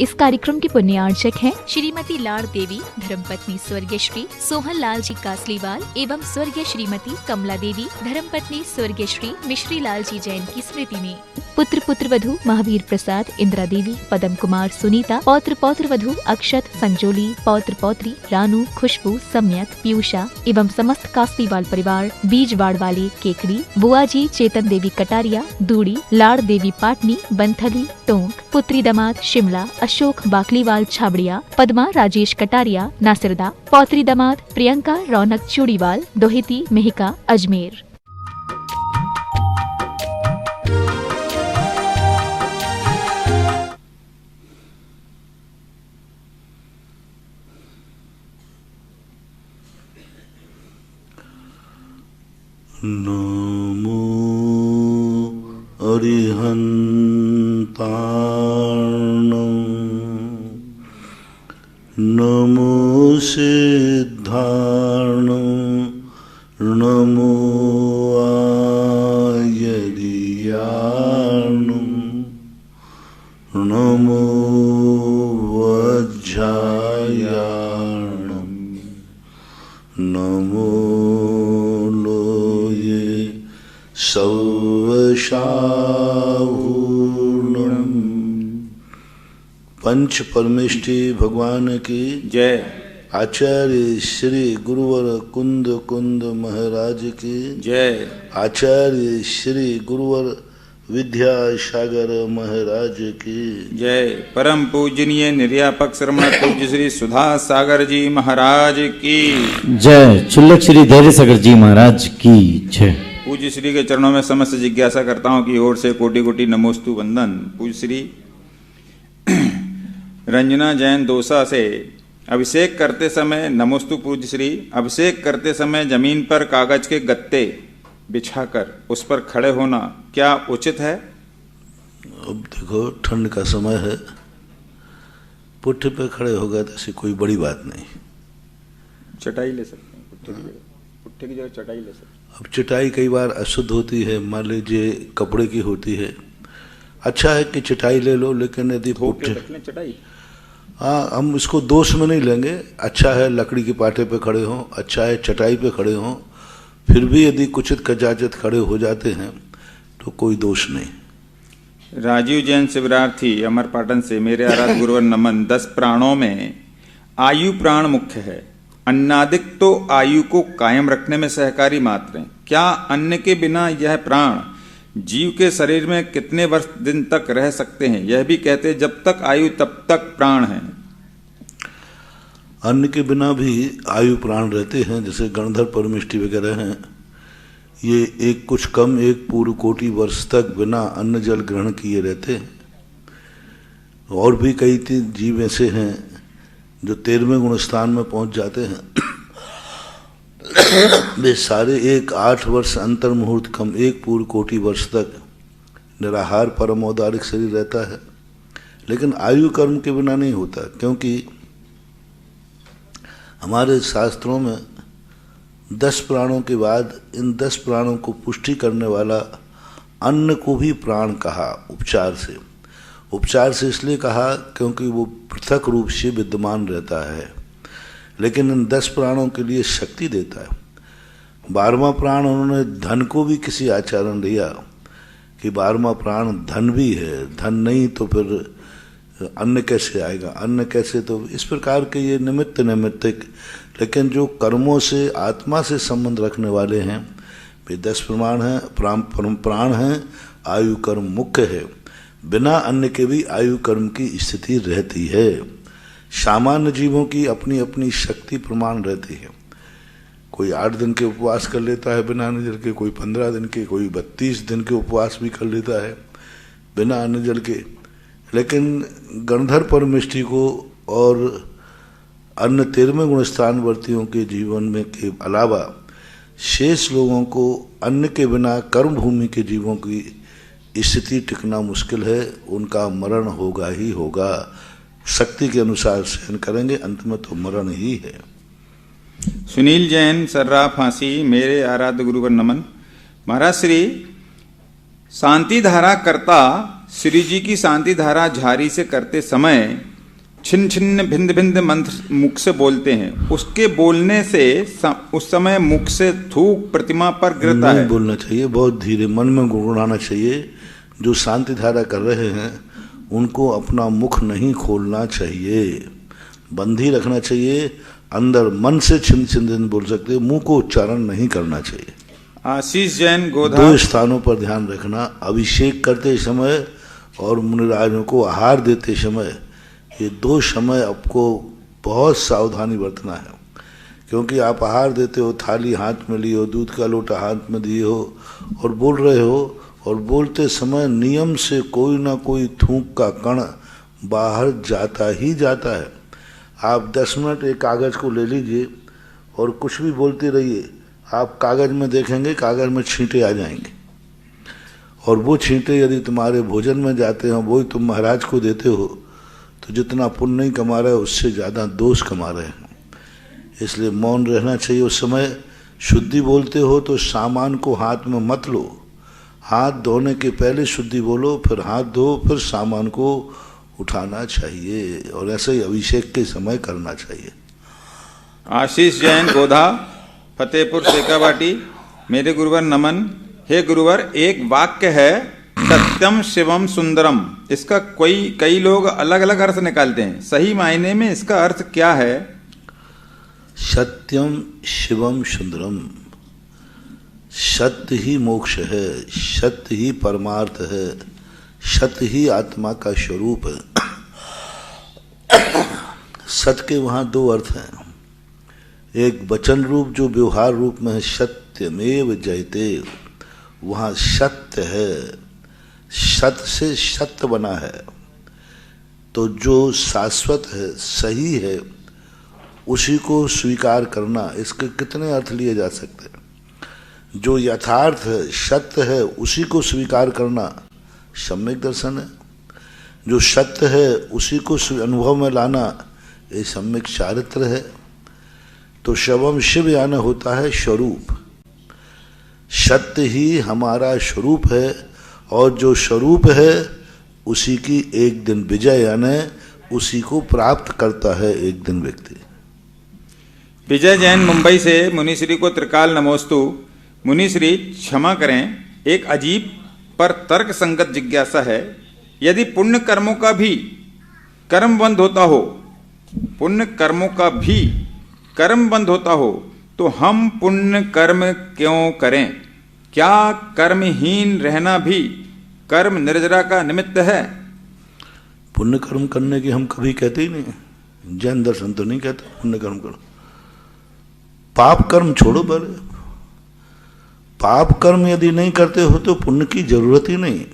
इस कार्यक्रम के पुण्यार्चक हैं श्रीमती लाड़ देवी, धर्मपत्नी स्वर्गीय श्री सोहन लाल जी कासलीवाल एवं स्वर्गीय श्रीमती कमला देवी, धर्मपत्नी स्वर्गीय श्री मिश्री लाल जी जैन की स्मृति में। पुत्र पुत्रवधू महावीर प्रसाद, इंदिरा देवी, पदम कुमार, सुनीता, पौत्र पौत्रवधू अक्षत, संजोली, पौत्र पौत्री रानू, खुशबू, सम्यक, पीयूषा एवं समस्त कासलीवाल परिवार, बीजवाड़ वाले केकड़ी, बुआ जी चेतन देवी कटारिया, दूड़ी, लाड़ देवी पाटनी, बंथली, टोंक, पुत्री दामाद शिमला, अशोक बाकलीवाल छाबड़िया, पद्मा राजेश कटारिया नासिरदा, पौत्री दामाद प्रियंका रौनक चूड़ीवाल, दोहिती मेहिका अजमेर। नमो अरिहन्तार्णं नमो सिद्धार्णं नमो आयर्यार्णं नमो वज्रायार्णं नमो सर्वशाहूर्णं। पंच परमेष्टि भगवान की जय। आचार्य श्री गुरुवर कुंद कुंद महाराज की जय। आचार्य श्री गुरुवर विद्यासागर महाराज की जय। परम पूजनीय निर्यापक श्रमण पूज्य श्री सुधा सागर जी महाराज की जय। चुल्लक श्री धैर्य सागर जी महाराज की जय। पूज्य श्री के चरणों में समस्त जिज्ञासा करताओं की ओर से कोटि कोटि नमोस्तु वंदन। पूज्य श्री रंजना जैन दोसा से अभिषेक करते समय नमोस्तु। पूज्य श्री अभिषेक करते समय जमीन पर कागज के गत्ते बिछाकर उस पर खड़े होना क्या उचित है? अब देखो ठंड का समय है, पुट्ठे पे खड़े हो गए तो ऐसी कोई बड़ी बात नहीं, चटाई ले सकते हैं, पुट्ठे की जगह चटाई ले सकते हैं। अब चटाई कई बार अशुद्ध होती है, मान लीजिए कपड़े की होती है, अच्छा है कि चटाई ले लो, लेकिन यदि पुट्ठे चटाई, हाँ हम इसको दोष में नहीं लेंगे, अच्छा है लकड़ी के पाटे पे खड़े हों, अच्छा है चटाई पे खड़े हों, फिर भी यदि कुचित कजाचत खड़े हो जाते हैं तो कोई दोष नहीं। राजीव जैन शिवरार्थी अमरपाटन से मेरे आराध्य गुरुवर नमन। 10 प्राणों में आयु प्राण मुख्य है, अन्नादिक तो आयु को कायम रखने में सहकारी मात्र हैं। क्या अन्न के बिना यह प्राण जीव के शरीर में कितने वर्ष दिन तक रह सकते हैं? यह भी कहते हैं जब तक आयु तब तक प्राण है। अन्न के बिना भी आयु प्राण रहते हैं, जैसे गणधर परमिष्टि वगैरह हैं, ये एक कुछ कम एक पूर्व कोटि वर्ष तक बिना अन्न जल ग्रहण किए रहते हैं। और भी कई जीव ऐसे हैं जो 13वें गुण स्थान में पहुंच जाते हैं, वे सारे 8 वर्ष अंतर मुहूर्त कम एक पूर्व कोटि वर्ष तक निराहार परम औदारिक शरीर रहता है। लेकिन आयु कर्म के बिना नहीं होता, क्योंकि हमारे शास्त्रों में 10 प्राणों के बाद इन 10 प्राणों को पुष्टि करने वाला अन्न को भी प्राण कहा, उपचार से। उपचार से इसलिए कहा क्योंकि वो पृथक रूप से विद्यमान रहता है, लेकिन इन 10 प्राणों के लिए शक्ति देता है। 12वां प्राण उन्होंने धन को भी किसी आचरण दिया कि 12वां प्राण धन भी है, धन नहीं तो फिर अन्न कैसे आएगा, अन्न कैसे, तो इस प्रकार के ये निमित्तिक, लेकिन जो कर्मों से आत्मा से संबंध रखने वाले हैं वे 10 प्रमाण हैं, प्राण हैं, आयु कर्म मुख्य है। बिना अन्न के भी आयु कर्म की स्थिति रहती है। सामान्य जीवों की अपनी अपनी शक्ति प्रमाण रहती है। कोई 8 दिन के उपवास कर लेता है बिना अन्न जल के, कोई 15 दिन के, कोई 32 दिन के उपवास भी कर लेता है बिना अन्न जल के। लेकिन गणधर परमिष्टि को और अन्य 13वें गुण स्थानवर्तियों के जीवन में के अलावा शेष लोगों को अन्न के बिना कर्म भूमि के जीवों की स्थिति टिकना मुश्किल है, उनका मरण होगा ही होगा। शक्ति के अनुसार सहन करेंगे, अंत में तो मरण ही है। सुनील जैन सर्रा फांसी मेरे आराध्य गुरुवर नमन। महाराज श्री शांति धारा करता श्री जी की शांति धारा झारी से करते समय छिन्न छिन्न भिन्न भिन्न मंत्र मुख से बोलते हैं, उसके बोलने से उस समय मुख से थूक प्रतिमा पर गिरता नहीं है। बोलना चाहिए, बहुत धीरे मन में गुनगुनाना चाहिए। जो शांति धारा कर रहे हैं उनको अपना मुख नहीं खोलना चाहिए, बंद ही रखना चाहिए। अंदर मन से छिन्न छिन्न बोल सकते, मुंह को उच्चारण नहीं करना चाहिए। आशीष जैन गोधा। दो स्थानों पर ध्यान रखना, अभिषेक करते समय और मुनिराजों को आहार देते समय, ये दो समय आपको बहुत सावधानी बरतना है। क्योंकि आप आहार देते हो, थाली हाथ में लिए हो, दूध का लोटा हाथ में दिए हो और बोल रहे हो, और बोलते समय नियम से कोई ना कोई थूक का कण बाहर जाता ही जाता है। आप 10 मिनट एक कागज़ को ले लीजिए और कुछ भी बोलते रहिए, आप कागज़ में देखेंगे कागज़ में छींटे आ जाएंगे, और वो छींटे यदि तुम्हारे भोजन में जाते हैं, वही तुम महाराज को देते हो, तो जितना पुण्य नहीं कमा रहे उससे ज़्यादा दोष कमा रहे हैं। इसलिए मौन रहना चाहिए उस समय। शुद्धि बोलते हो तो सामान को हाथ में मत लो, हाथ धोने के पहले शुद्धि बोलो, फिर हाथ धो, फिर सामान को उठाना चाहिए, और ऐसे ही अभिषेक के समय करना चाहिए। आशीष जैन गोधा, फतेहपुर सेकाबाटी। मेरे गुरुवर नमन। हे गुरुवर, एक वाक्य है सत्यम शिवम सुंदरम, इसका कई लोग अलग अलग अर्थ निकालते हैं, सही मायने में इसका अर्थ क्या है? सत्यम शिवम सुंदरम, सत्य ही मोक्ष है, सत्य ही परमार्थ है, सत्य ही आत्मा का स्वरूप है। सत्य के वहाँ दो अर्थ हैं, एक वचन रूप जो व्यवहार रूप में है, सत्यमेव जयते, वहाँ सत्य है, सत्य से सत्य बना है। तो जो शाश्वत है, सही है, उसी को स्वीकार करना, इसके कितने अर्थ लिए जा सकते हैं। जो यथार्थ है, सत्य है, उसी को स्वीकार करना सम्यक दर्शन है। जो सत्य है उसी को अनुभव में लाना, ये सम्यक चारित्र है। तो शवम शिव यानी होता है स्वरूप, सत्य ही हमारा स्वरूप है, और जो स्वरूप है उसी की एक दिन विजय यानी उसी को प्राप्त करता है एक दिन व्यक्ति। विजय जैन मुंबई से। मुनिश्री को त्रिकाल नमोस्तु। मुनिश्री क्षमा करें, एक अजीब पर तर्क संगत जिज्ञासा है। यदि पुण्य कर्मों का भी कर्म बंद होता हो, पुण्य कर्मों का भी कर्म बंद होता हो, तो हम पुण्य कर्म क्यों करें? क्या कर्महीन रहना भी कर्म निर्जरा का निमित्त है? पुण्य कर्म करने की हम कभी कहते ही नहीं, जैन दर्शन तो नहीं कहते पुण्य कर्म करो। पाप कर्म छोड़ो पहले, पाप कर्म यदि नहीं करते हो तो पुण्य की जरूरत ही नहीं।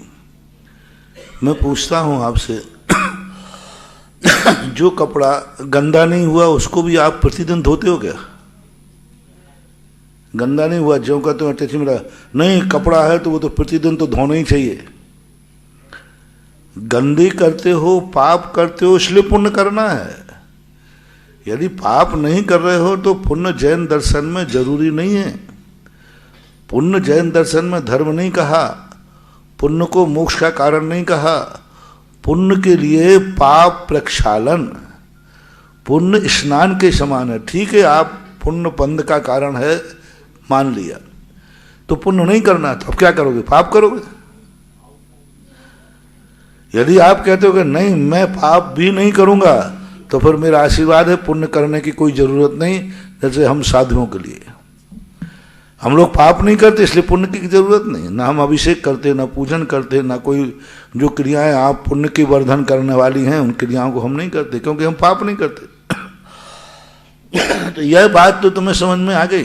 मैं पूछता हूं आपसे, जो कपड़ा गंदा नहीं हुआ उसको भी आप प्रतिदिन धोते हो क्या? गंदा नहीं हुआ जो कहते हो अटैची मेरा नहीं कपड़ा है तो वो तो प्रतिदिन तो धोना ही चाहिए। गंदी करते हो, पाप करते हो, इसलिए पुण्य करना है। यदि पाप नहीं कर रहे हो तो पुण्य जैन दर्शन में जरूरी नहीं है। पुण्य जैन दर्शन में धर्म नहीं कहा, पुण्य को मोक्ष का कारण नहीं कहा। पुण्य के लिए पाप प्रक्षालन, पुण्य स्नान के समान है। ठीक है, आप पुण्य बंध का कारण है मान लिया, तो पुण्य नहीं करना तो अब क्या करोगे? पाप करोगे। यदि आप कहते हो कि नहीं मैं पाप भी नहीं करूंगा, तो फिर मेरा आशीर्वाद है, पुण्य करने की कोई जरूरत नहीं। जैसे हम साधुओं के लिए, हम लोग पाप नहीं करते इसलिए पुण्य की जरूरत नहीं। ना हम अभिषेक करते, ना पूजन करते, ना कोई जो क्रियाएं आप पुण्य की वर्धन करने वाली हैं उन क्रियाओं को हम नहीं करते, क्योंकि हम पाप नहीं करते। तो यह बात तो तुम्हें समझ में आ गई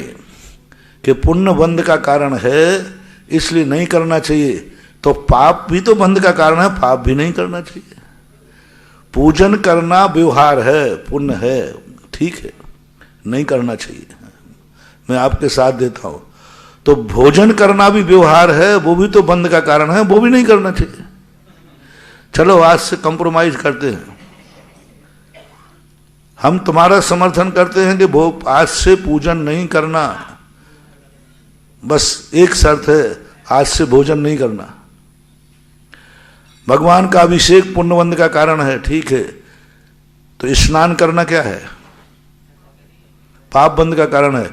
कि पुण्य बंध का कारण है इसलिए नहीं करना चाहिए। तो पाप भी तो बंध का कारण है, पाप भी नहीं करना चाहिए। पूजन करना व्यवहार है, पुण्य है, ठीक है, नहीं करना चाहिए, मैं आपके साथ देता हूं। तो भोजन करना भी व्यवहार है, वो भी तो बंध का कारण है, वो भी नहीं करना चाहिए। चलो आज से कंप्रोमाइज करते हैं, हम तुम्हारा समर्थन करते हैं कि वो आज से पूजन नहीं करना, बस एक शर्त है, आज से भोजन नहीं करना। भगवान का अभिषेक पुण्यबंध का कारण है, ठीक है, तो स्नान करना क्या है? पाप बंद का कारण है।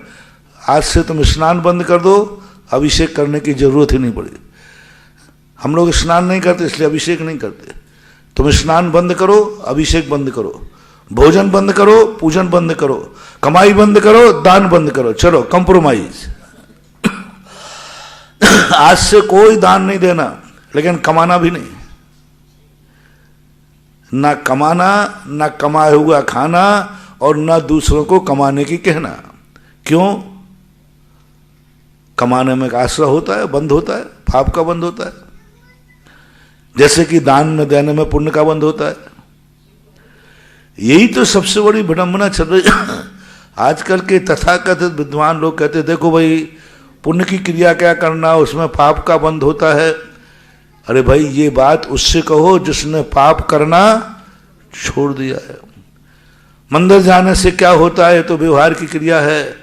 आज से तुम स्नान बंद कर दो, अभिषेक करने की जरूरत ही नहीं पड़ी। हम लोग स्नान नहीं करते इसलिए अभिषेक नहीं करते। तुम स्नान बंद करो, अभिषेक बंद करो, भोजन बंद करो, पूजन बंद करो, कमाई बंद करो, दान बंद करो, चलो कंप्रोमाइज। आज से कोई दान नहीं देना, लेकिन कमाना भी नहीं। ना कमाना, ना कमाया हुआ खाना, और ना दूसरों को कमाने की कहना। क्यों? कमाने में आश्रय होता है, बंध होता है, पाप का बंध होता है। जैसे कि दान में देने में पुण्य का बंध होता है। यही तो सबसे बड़ी विडंबना चल रही है। आजकल के तथाकथित विद्वान लोग कहते देखो भाई, पुण्य की क्रिया क्या करना, उसमें पाप का बंध होता है। अरे भाई, ये बात उससे कहो जिसने पाप करना छोड़ दिया है। मंदिर जाने से क्या होता है? तो व्यवहार की क्रिया है।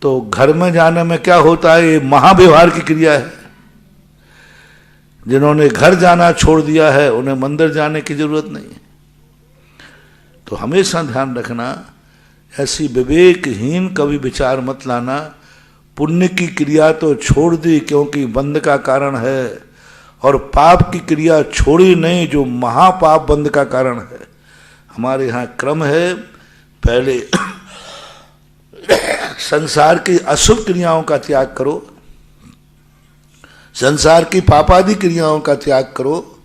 तो घर में जाने में क्या होता है? ये महाव्यवहार की क्रिया है। जिन्होंने घर जाना छोड़ दिया है, उन्हें मंदिर जाने की जरूरत नहीं है। तो हमेशा ध्यान रखना, ऐसी विवेकहीन कभी विचार मत लाना। पुण्य की क्रिया तो छोड़ दी क्योंकि बंध का कारण है, और पाप की क्रिया छोड़ी नहीं जो महापाप बंध का कारण है। हमारे यहाँ क्रम है, पहले संसार की अशुभ क्रियाओं का त्याग करो, संसार की पापादि क्रियाओं का त्याग करो,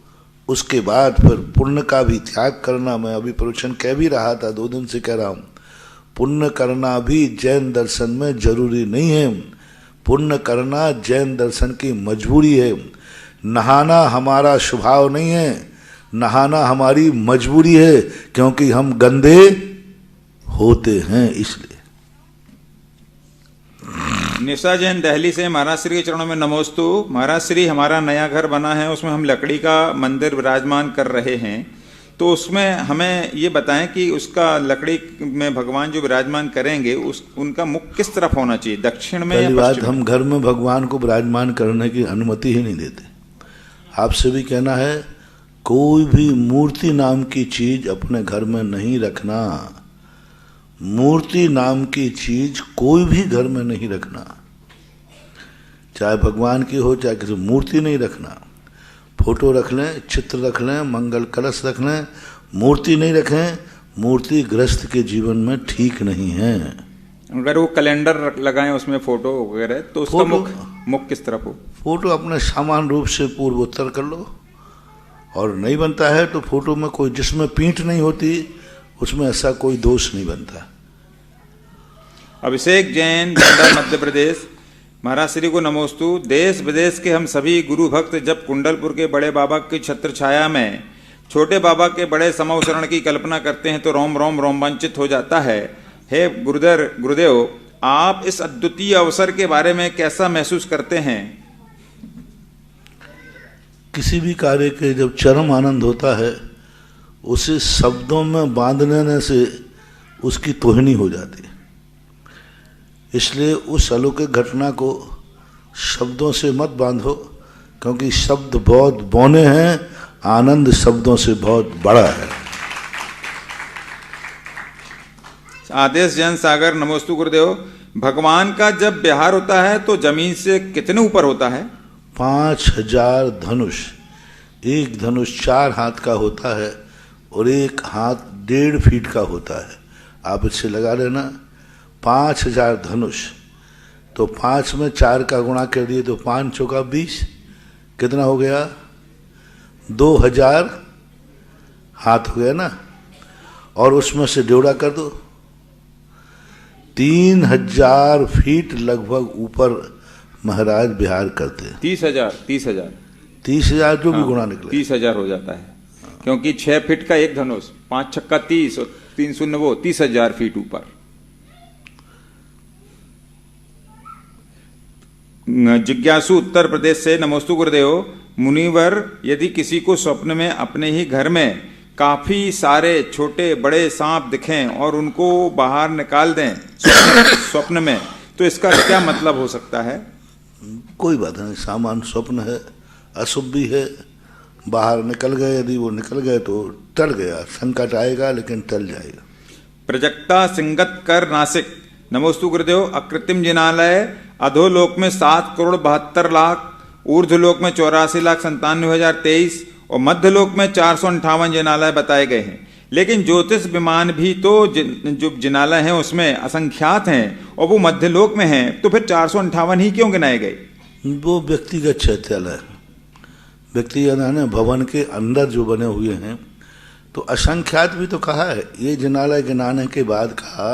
उसके बाद फिर पुण्य का भी त्याग करना। मैं अभी प्रवचन कह भी रहा था, 2 दिन से कह रहा हूं, पुण्य करना भी जैन दर्शन में जरूरी नहीं है। पुण्य करना जैन दर्शन की मजबूरी है। नहाना हमारा स्वभाव नहीं है, नहाना हमारी मजबूरी है, क्योंकि हम गंदे होते हैं इसलिए। निशा जैन दिल्ली से, महाराज श्री के चरणों में नमोस्तु। महाराज श्री, हमारा नया घर बना है, उसमें हम लकड़ी का मंदिर विराजमान कर रहे हैं, तो उसमें हमें ये बताएं कि उसका लकड़ी में भगवान जो विराजमान करेंगे उनका मुख किस तरफ होना चाहिए, दक्षिण में या पहली बात, हम घर में भगवान को विराजमान करने की अनुमति ही नहीं देते। आपसे भी कहना है, कोई भी मूर्ति नाम की चीज अपने घर में नहीं रखना। मूर्ति नाम की चीज कोई भी घर में नहीं रखना, चाहे भगवान की हो चाहे किसी, मूर्ति नहीं रखना। फोटो रख लें, चित्र रख लें, मंगल कलश रख लें, मूर्ति नहीं रखें। मूर्ति गृहस्थ के जीवन में ठीक नहीं है। अगर वो कैलेंडर लगाएं उसमें फोटो वगैरह, तो उसका मुख किस तरफ हो? फोटो अपने समान रूप से पूर्व उत्तर कर लो, और नहीं बनता है तो फोटो में कोई, जिसमें पीठ नहीं होती उसमें ऐसा कोई दोष नहीं बनता। अभिषेक जैन, बंडा, मध्य प्रदेश, महाराज श्री को नमोस्तु। देश विदेश के हम सभी गुरु भक्त जब कुंडलपुर के बड़े बाबा की छत्र छाया में छोटे बाबा के बड़े समवसरण की कल्पना करते हैं तो रोम रोम रोमांचित हो जाता है। हे गुरुदेव, आप इस अद्वितीय अवसर के बारे में कैसा महसूस करते हैं? किसी भी कार्य के जब चरम आनंद होता है, उसे शब्दों में बांधने से उसकी तोहिनी हो जाती है। इसलिए उस अलौकिक घटना को शब्दों से मत बांधो, क्योंकि शब्द बहुत बौने हैं, आनंद शब्दों से बहुत बड़ा है। आदेश जैन सागर, नमोस्तु गुरुदेव। भगवान का जब विहार होता है तो जमीन से कितने ऊपर होता है? 5000 धनुष। एक धनुष 4 हाथ का होता है और एक हाथ 1.5 फीट का होता है। आप इससे लगा लेना, 5000 धनुष। तो 5 में 4 का गुणा कर दिए तो 5 चौका 20, कितना हो गया? 2000 हाथ हो गया ना। और उसमें से जोड़ा कर दो, 3000 फीट लगभग ऊपर महाराज विहार करते हैं। 30,000 जो भी गुणा निकले 30,000 हो जाता है, क्योंकि 6 फीट का एक धनुष, 5 छक्का 30 और 3 शून्य वो 30,000 फीट ऊपर। जिज्ञासु उत्तर प्रदेश से, नमोस्तु गुरुदेव। मुनिवर, यदि किसी को स्वप्न में अपने ही घर में काफी सारे छोटे बड़े सांप दिखें और उनको बाहर निकाल दें स्वप्न में, तो इसका क्या मतलब हो सकता है? कोई बात नहीं, सामान्य स्वप्न है, अशुभ भी है, बाहर निकल गए, यदि वो निकल गए तो टल गया, संकट आएगा लेकिन टल जाएगा। प्रजक्ता सिंगत कर नासिक नमोस्तु गुरुदेव। अकृत्रिम जिनालय अधोलोक में 7,72,00,000, ऊर्ध्वलोक में 84,97,023 और मध्यलोक में 458 जिनालय बताए गए हैं। लेकिन ज्योतिष विमान भी तो जो जिनालय हैं उसमें असंख्यात हैं और वो मध्यलोक में हैं, तो फिर 458 ही क्यों गिनाए गए? वो व्यक्तिगत शौचालय, व्यक्तिगत है ना, भवन के अंदर जो बने हुए हैं, तो असंख्यात भी तो कहा है। ये जिनालय गिनाने के बाद कहा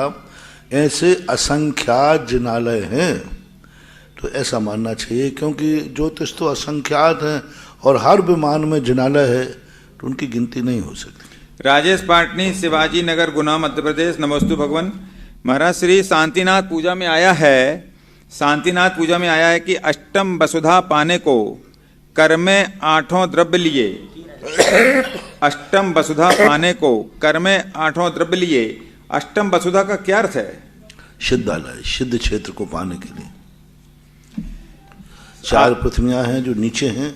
ऐसे असंख्यात जिनालय हैं, तो ऐसा मानना चाहिए, क्योंकि ज्योतिष तो असंख्यात हैं और हर विमान में जिनालय है, तो उनकी गिनती नहीं हो सकती। राजेश पाटनी, शिवाजी नगर, गुना, मध्य प्रदेश। नमोस्तु भगवान। महाराज श्री शांतिनाथ पूजा में आया है, शांतिनाथ पूजा में आया है कि अष्टम वसुधा पाने को कर में 8 द्रव्य लिए। अष्टम वसुधा पाने को कर में 8 द्रव्य लिए। अष्टम वसुधा का क्या अर्थ है? सिद्धालय, सिद्ध क्षेत्र को पाने के लिए 4 पृथ्वियां हैं जो नीचे हैं,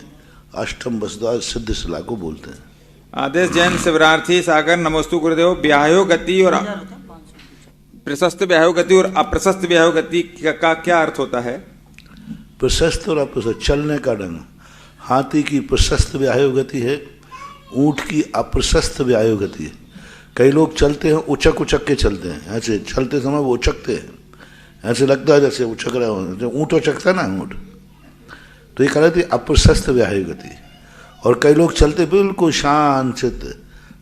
अष्टम वसुधा सिद्ध शिला को बोलते हैं। आदेश जैन शिवरार्थी सागर। नमोस्तु गुरुदेव। व्यायो गति और प्रशस्त व्यायो गति और अप्रशस्त व्यायो गति का क्या अर्थ होता है? प्रशस्त और अप्रशस्त, चलने का ढंग। हाथी की प्रशस्त व्यायो गति है, ऊंट की अप्रशस्त व्यायो गति है। कई लोग चलते हैं उचक उचक के चलते हैं, ऐसे चलते समय वो उचकते हैं, ऐसे लगता है जैसे उचक रहे हो, जो ऊंट उचकता है ना ऊंट, तो ये कहते हैं अप्रशस्त व्यायो गति। और कई लोग चलते बिल्कुल शांत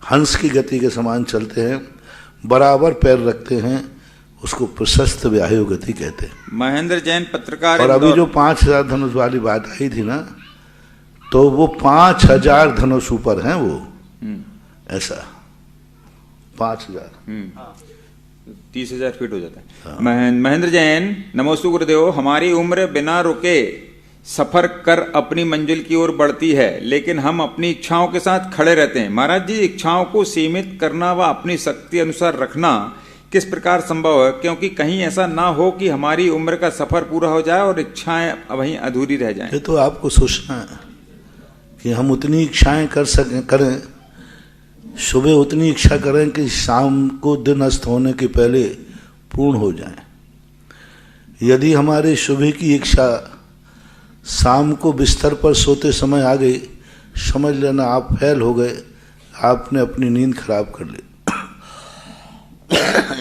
हंस की गति के समान चलते हैं, बराबर पैर रखते हैं, उसको प्रशस्त व्यायो गति कहते हैं। महेंद्र जैन पत्रकार। और अभी जो 5,000 धनुष वाली बात आई थी ना, तो वो 5,000 धनुष ऊपर हैं, वो ऐसा 5,000 30,000 फीट हो जाता है। महेंद्र जैन। नमोस्तु गुरुदेव। हमारी उम्र बिना रुके सफर कर अपनी मंजिल की ओर बढ़ती है, लेकिन हम अपनी इच्छाओं के साथ खड़े रहते हैं। महाराज जी, इच्छाओं को सीमित करना व अपनी शक्ति अनुसार रखना किस प्रकार संभव है? क्योंकि कहीं ऐसा ना हो कि हमारी उम्र का सफर पूरा हो जाए और इच्छाएं वहीं अधूरी रह जाएं। ये तो आपको सोचना है कि हम उतनी इच्छाएं करें, सुबह उतनी इच्छा करें कि शाम को दिन अस्त होने के पहले पूर्ण हो जाए। यदि हमारे सुबह की इच्छा शाम को बिस्तर पर सोते समय आ गई, समझ लेना आप फेल हो गए, आपने अपनी नींद खराब कर ली।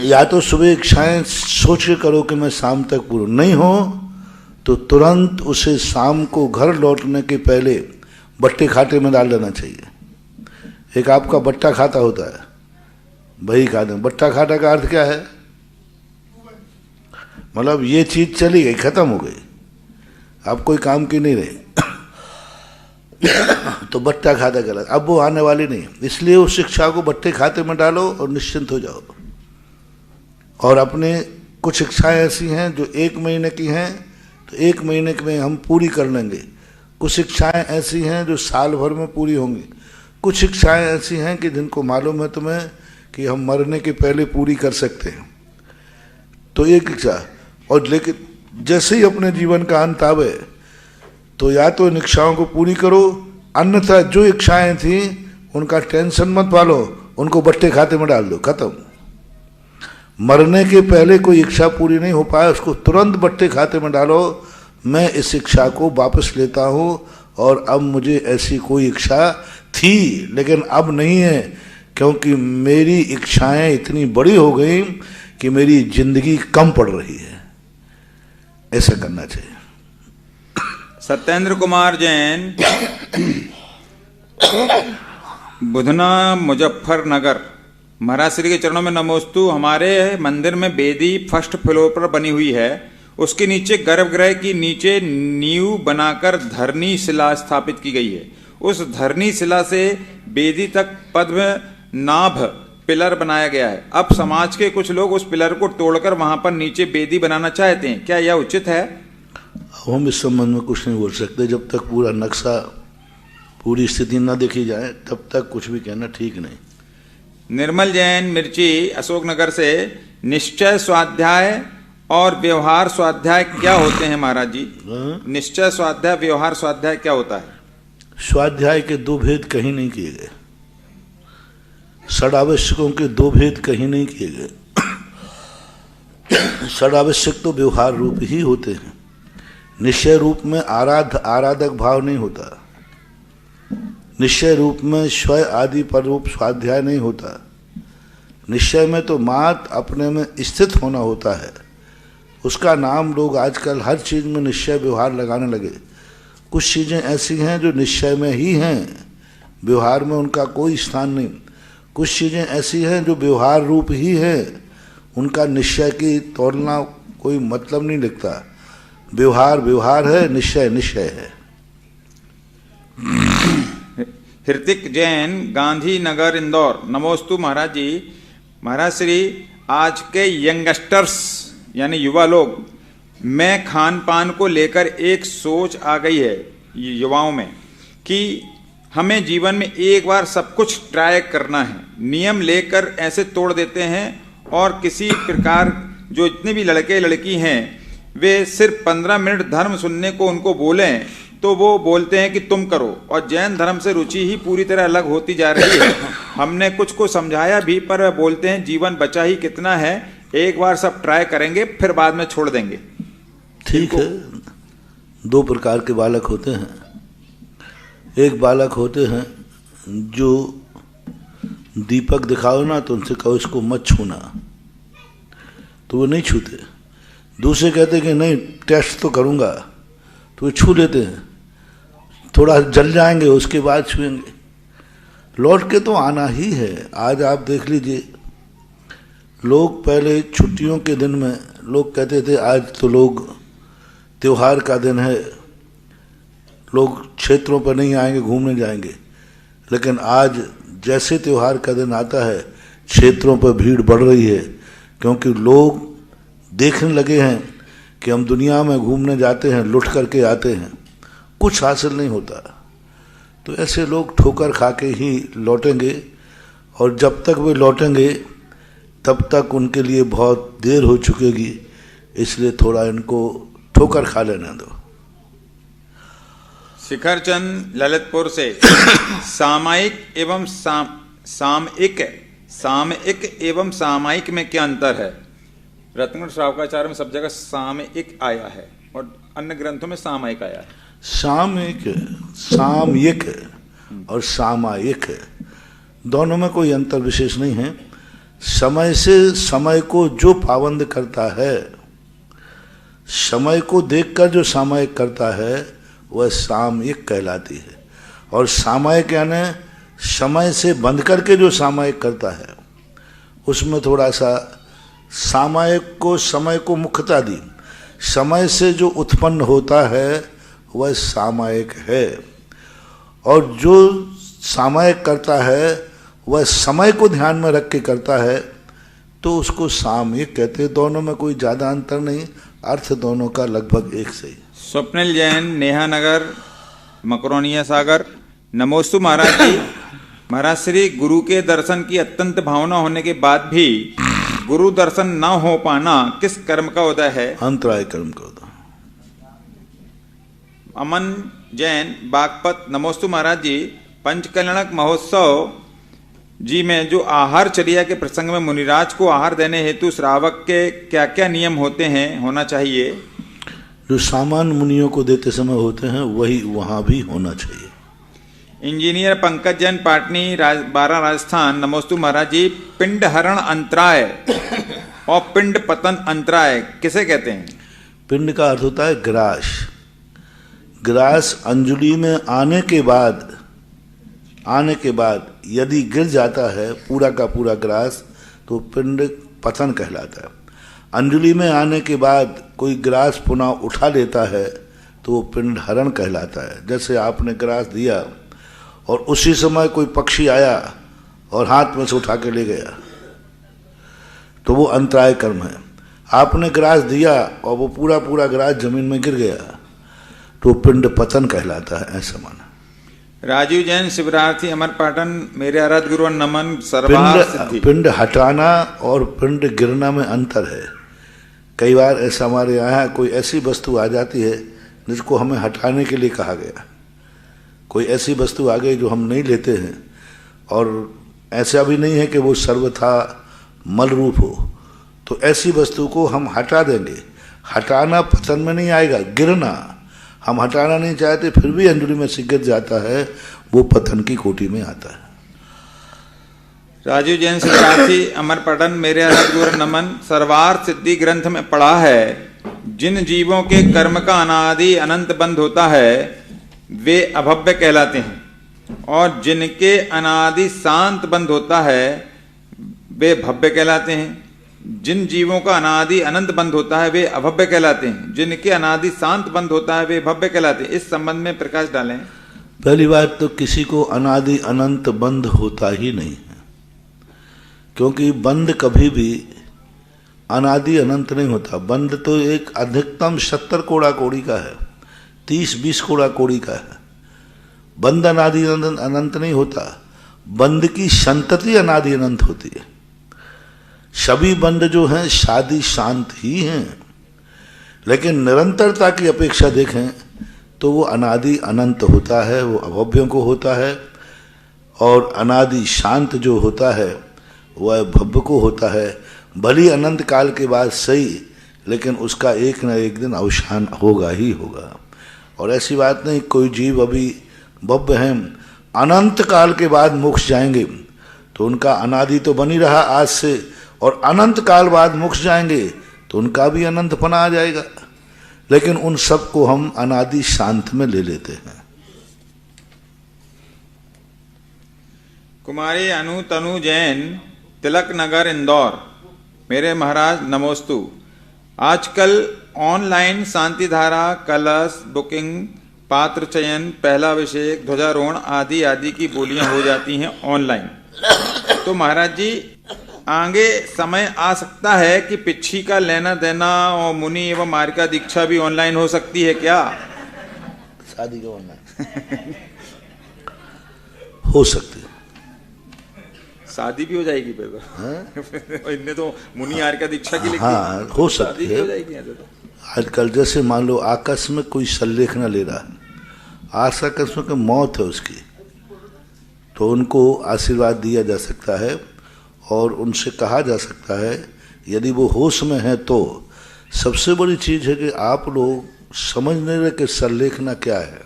या तो सुबह इच्छाएं सोच के करो कि मैं शाम तक पूर्ण नहीं हो, तो तुरंत उसे शाम को घर लौटने के पहले बट्टे खाते में डाल देना चाहिए। एक आपका बट्टा खाता होता है, वही खाते। बट्टा खाता का अर्थ क्या है? मतलब ये चीज चली गई, खत्म हो गई, अब कोई काम की नहीं रही, तो बट्टा खाता गलत, अब वो आने वाली नहीं। इसलिए उस शिक्षा को बट्टे खाते में डालो और निश्चिंत हो जाओ। और अपने कुछ इच्छाएं ऐसी हैं जो 1 महीने की हैं, तो 1 महीने में हम पूरी कर लेंगे। कुछ इच्छाएं ऐसी हैं जो साल भर में पूरी होंगी। कुछ इच्छाएं ऐसी हैं कि जिनको मालूम है तुम्हें कि हम मरने के पहले पूरी कर सकते हैं। तो एक इच्छा, और लेकिन जैसे ही अपने जीवन का अंत आवे, तो या तो इन इच्छाओं को पूरी करो, अन्यथा जो इच्छाएं थी उनका टेंशन मत पालो, उनको बट्टे खाते में डाल दो, खत्म। मरने के पहले कोई इच्छा पूरी नहीं हो पाए, उसको तुरंत बट्टे खाते में डालो, मैं इस इच्छा को वापस लेता हूँ और अब मुझे ऐसी कोई इच्छा थी लेकिन अब नहीं है, क्योंकि मेरी इच्छाएं इतनी बड़ी हो गई कि मेरी जिंदगी कम पड़ रही है। ऐसा करना चाहिए। सत्येंद्र कुमार जैन, बुधना, मुजफ्फरनगर। महाराज श्री के चरणों में नमोस्तु। हमारे मंदिर में बेदी फर्स्ट फ्लोर पर बनी हुई है, उसके नीचे गर्भगृह की नीचे नींव बनाकर धरनी शिला स्थापित की गई है। उस धरनी शिला से बेदी तक पद्म नाभ पिलर बनाया गया है। अब समाज के कुछ लोग उस पिलर को तोड़कर वहां पर नीचे बेदी बनाना चाहते हैं, क्या यह उचित है? हम इस संबंध में कुछ नहीं बोल सकते। जब तक पूरा नक्शा, पूरी स्थिति न देखी जाए, तब तक कुछ भी कहना ठीक नहीं। निर्मल जैन, मिर्ची, अशोकनगर से। निश्चय स्वाध्याय और व्यवहार स्वाध्याय क्या होते हैं महाराज जी? निश्चय स्वाध्याय, व्यवहार स्वाध्याय क्या होता है? स्वाध्याय के दो भेद कहीं नहीं किए गए, षडावश्यकों के दो भेद कहीं नहीं किए गए। षडावश्यक तो व्यवहार रूप ही होते हैं, निश्चय रूप में आराधक भाव नहीं होता, निश्चय रूप में स्वय आदि पर रूप स्वाध्याय नहीं होता। निश्चय में तो मात अपने में स्थित होना होता है, उसका नाम लोग आजकल हर चीज में निश्चय व्यवहार लगाने लगे। कुछ चीजें ऐसी हैं जो निश्चय में ही हैं, व्यवहार में उनका कोई स्थान नहीं। कुछ चीजें ऐसी हैं जो व्यवहार रूप ही हैं, उनका निश्चय की तोड़ना कोई मतलब नहीं लगता। व्यवहार व्यवहार है, निश्चय निश्चय है। हृतिक जैन, गांधी नगर, इंदौर। नमोस्तु महाराज जी। महाराज श्री, आज के यंगस्टर्स यानी युवा लोग में खान पान को लेकर एक सोच आ गई है युवाओं में कि हमें जीवन में एक बार सब कुछ ट्राई करना है। नियम लेकर ऐसे तोड़ देते हैं और किसी प्रकार जो इतने भी लड़के लड़की हैं वे सिर्फ 15 मिनट धर्म सुनने को उनको बोलें तो वो बोलते हैं कि तुम करो, और जैन धर्म से रुचि ही पूरी तरह अलग होती जा रही है। हमने कुछ को समझाया भी, पर बोलते हैं जीवन बचा ही कितना है, एक बार सब ट्राई करेंगे फिर बाद में छोड़ देंगे। ठीक है, दो प्रकार के बालक होते हैं। एक बालक होते हैं जो दीपक दिखाओ ना तो उनसे कहो इसको मत छूना, तो वो नहीं छूते। दूसरे कहते कि नहीं टेस्ट तो करूंगा, तो वो छू लेते हैं, थोड़ा जल जाएंगे उसके बाद छुएंगे। लौट के तो आना ही है। आज आप देख लीजिए, लोग पहले छुट्टियों के दिन में लोग कहते थे आज तो लोग त्योहार का दिन है, लोग क्षेत्रों पर नहीं आएंगे, घूमने जाएंगे। लेकिन आज जैसे त्योहार का दिन आता है क्षेत्रों पर भीड़ बढ़ रही है, क्योंकि लोग देखने लगे हैं कि हम दुनिया में घूमने जाते हैं, लुट करके आते हैं, कुछ हासिल नहीं होता। तो ऐसे लोग ठोकर खा के ही लौटेंगे, और जब तक वे लौटेंगे तब तक उनके लिए बहुत देर हो चुकेगी। इसलिए थोड़ा इनको ठोकर खा लेने दो। शिखर चंद ललितपुर से। सामायिक एवं सामयिक एवं सामायिक में क्या अंतर है? रत्नगढ़ श्रावकाचार्य में सब जगह सामयिक आया है और अन्य ग्रंथों में सामायिक आया है। सामयिक और सामायिक दोनों में कोई अंतर विशेष नहीं है। समय से समय को जो पाबंद करता है, समय को देखकर जो सामायिक करता है वह सामयिक कहलाती है। और सामायिक यानी समय से बंध करके जो सामायिक करता है, उसमें थोड़ा सा सामायिक को समय को मुख्यता दी। समय से जो उत्पन्न होता है वह सामायिक है, और जो सामायिक करता है वह समय को ध्यान में रख के करता है, तो उसको सामयिक कहते हैं। दोनों में कोई ज़्यादा अंतर नहीं, अर्थ दोनों का लगभग एक से ही। स्वप्निल जैन, नेहा नगर, मकरोनिया सागर। नमोस्तु महाराज जी। महाराज श्री, गुरु के दर्शन की अत्यंत भावना होने के बाद भी गुरु दर्शन न हो पाना किस कर्म का उदय है? अंतराय कर्म का उदय। अमन जैन, बागपत। नमोस्तु महाराज जी। पंचकल्याणक महोत्सव जी में जो आहार चर्या के प्रसंग में मुनिराज को आहार देने हेतु श्रावक के क्या क्या नियम होते हैं, होना चाहिए? जो सामान्य मुनियों को देते समय होते हैं वही वहां भी होना चाहिए। इंजीनियर पंकज जैन, पाटनी, बारा, राजस्थान। नमोस्तु महाराज जी। पिंड हरण अंतराय और पिंड पतन अंतराय किसे कहते हैं? पिंड का अर्थ होता है ग्रास। ग्रास अंजुलि में आने के बाद यदि गिर जाता है पूरा का पूरा ग्रास, तो पिंड पतन कहलाता है। अंजुलि में आने के बाद कोई ग्रास पुनः उठा लेता है तो वो पिंड हरण कहलाता है। जैसे आपने ग्रास दिया और उसी समय कोई पक्षी आया और हाथ में से उठा के ले गया, तो वो अंतराय कर्म है। आपने ग्रास दिया और वो पूरा पूरा ग्रास जमीन में गिर गया, तो पिंड पतन कहलाता है। ऐसा माना। राजीव जैन, शिवरार्थी, अमरपाटन। मेरे आराध्य गुरु नमन। सर्वार सिद्धि। पिंड हटाना और पिंड गिरना में अंतर है। कई बार ऐसा हमारे यहाँ कोई ऐसी वस्तु आ जाती है जिसको हमें हटाने के लिए कहा गया, कोई ऐसी वस्तु आ गई जो हम नहीं लेते हैं, और ऐसा भी नहीं है कि वो सर्वथा मल रूप हो, तो ऐसी वस्तु को हम हटा देंगे। हटाना पतन में नहीं आएगा, गिरना हम हटाना नहीं चाहते, फिर भी अंजलि में से गिर जाता है, वो पतन की कोटि में आता है। राजीव जैन शिवरार्थी अमरपटन मेरे आराध्य गुरु नमन। सर्वार्थ सिद्धि ग्रंथ में पढ़ा है, जिन जीवों के कर्म का अनादि अनंत बंध होता है वे अभव्य कहलाते हैं, और जिनके अनादि शांत बंध होता है वे भव्य कहलाते हैं। जिन जीवों का अनादि अनंत बंध होता है वे अभव्य कहलाते हैं, जिनके अनादि शांत बंध होता है वे भव्य कहलाते हैं। इस संबंध में प्रकाश डालें। पहली बात तो किसी को अनादि अनंत बंध होता ही नहीं है, क्योंकि बंध कभी भी अनादि अनंत नहीं होता। बंध तो एक अधिकतम 70 कोड़ा कोड़ी का है, 30-20 कोड़ा कोड़ी का है। बंध अनादि अनंत नहीं होता, बंध की संतति अनादि अनंत होती है। सभी बंध जो हैं शादी शांत ही हैं, लेकिन निरंतरता की अपेक्षा देखें तो वो अनादि अनंत होता है, वो अभव्यों को होता है, और अनादि शांत जो होता है वह भव्य को होता है। भली अनंत काल के बाद सही, लेकिन उसका एक न एक दिन अवसान होगा ही होगा। और ऐसी बात नहीं कोई जीव अभी भव्य हैं, अनंत काल के बाद मोक्ष जाएंगे तो उनका अनादि तो बनी रहा आज से, और अनंत काल बाद मोक्ष जाएंगे तो उनका भी अनंतपना आ जाएगा। लेकिन उन सब को हम अनादि शांत में ले लेते हैं। कुमारी अनु तनु जैन, तिलक नगर, इंदौर। मेरे महाराज नमोस्तु। आजकल ऑनलाइन शांति धारा, कलश बुकिंग, पात्र चयन, पहला अभिषेक, ध्वजारोहण आदि आदि की बोलियां हो जाती हैं ऑनलाइन। तो महाराज जी, आगे समय आ सकता है कि पिच्छी का लेना देना और मुनि एवं मार्का दीक्षा भी ऑनलाइन हो सकती है क्या? शादी का ऑनलाइन हो सकती है, शादी भी हो जाएगी फिर। इनने तो मुनि आर्का दीक्षा की लिखी। हाँ, हो सकती है। हो जाएगी तो। आजकल जैसे मान लो आकस्मिक कोई संलेखना ले रहा है, आज आकस्मिक मौत है उसकी, तो उनको आशीर्वाद दिया जा सकता है और उनसे कहा जा सकता है, यदि वो होश में है तो। सबसे बड़ी चीज़ है कि आप लोग समझ नहीं रहे कि संलेखना क्या है।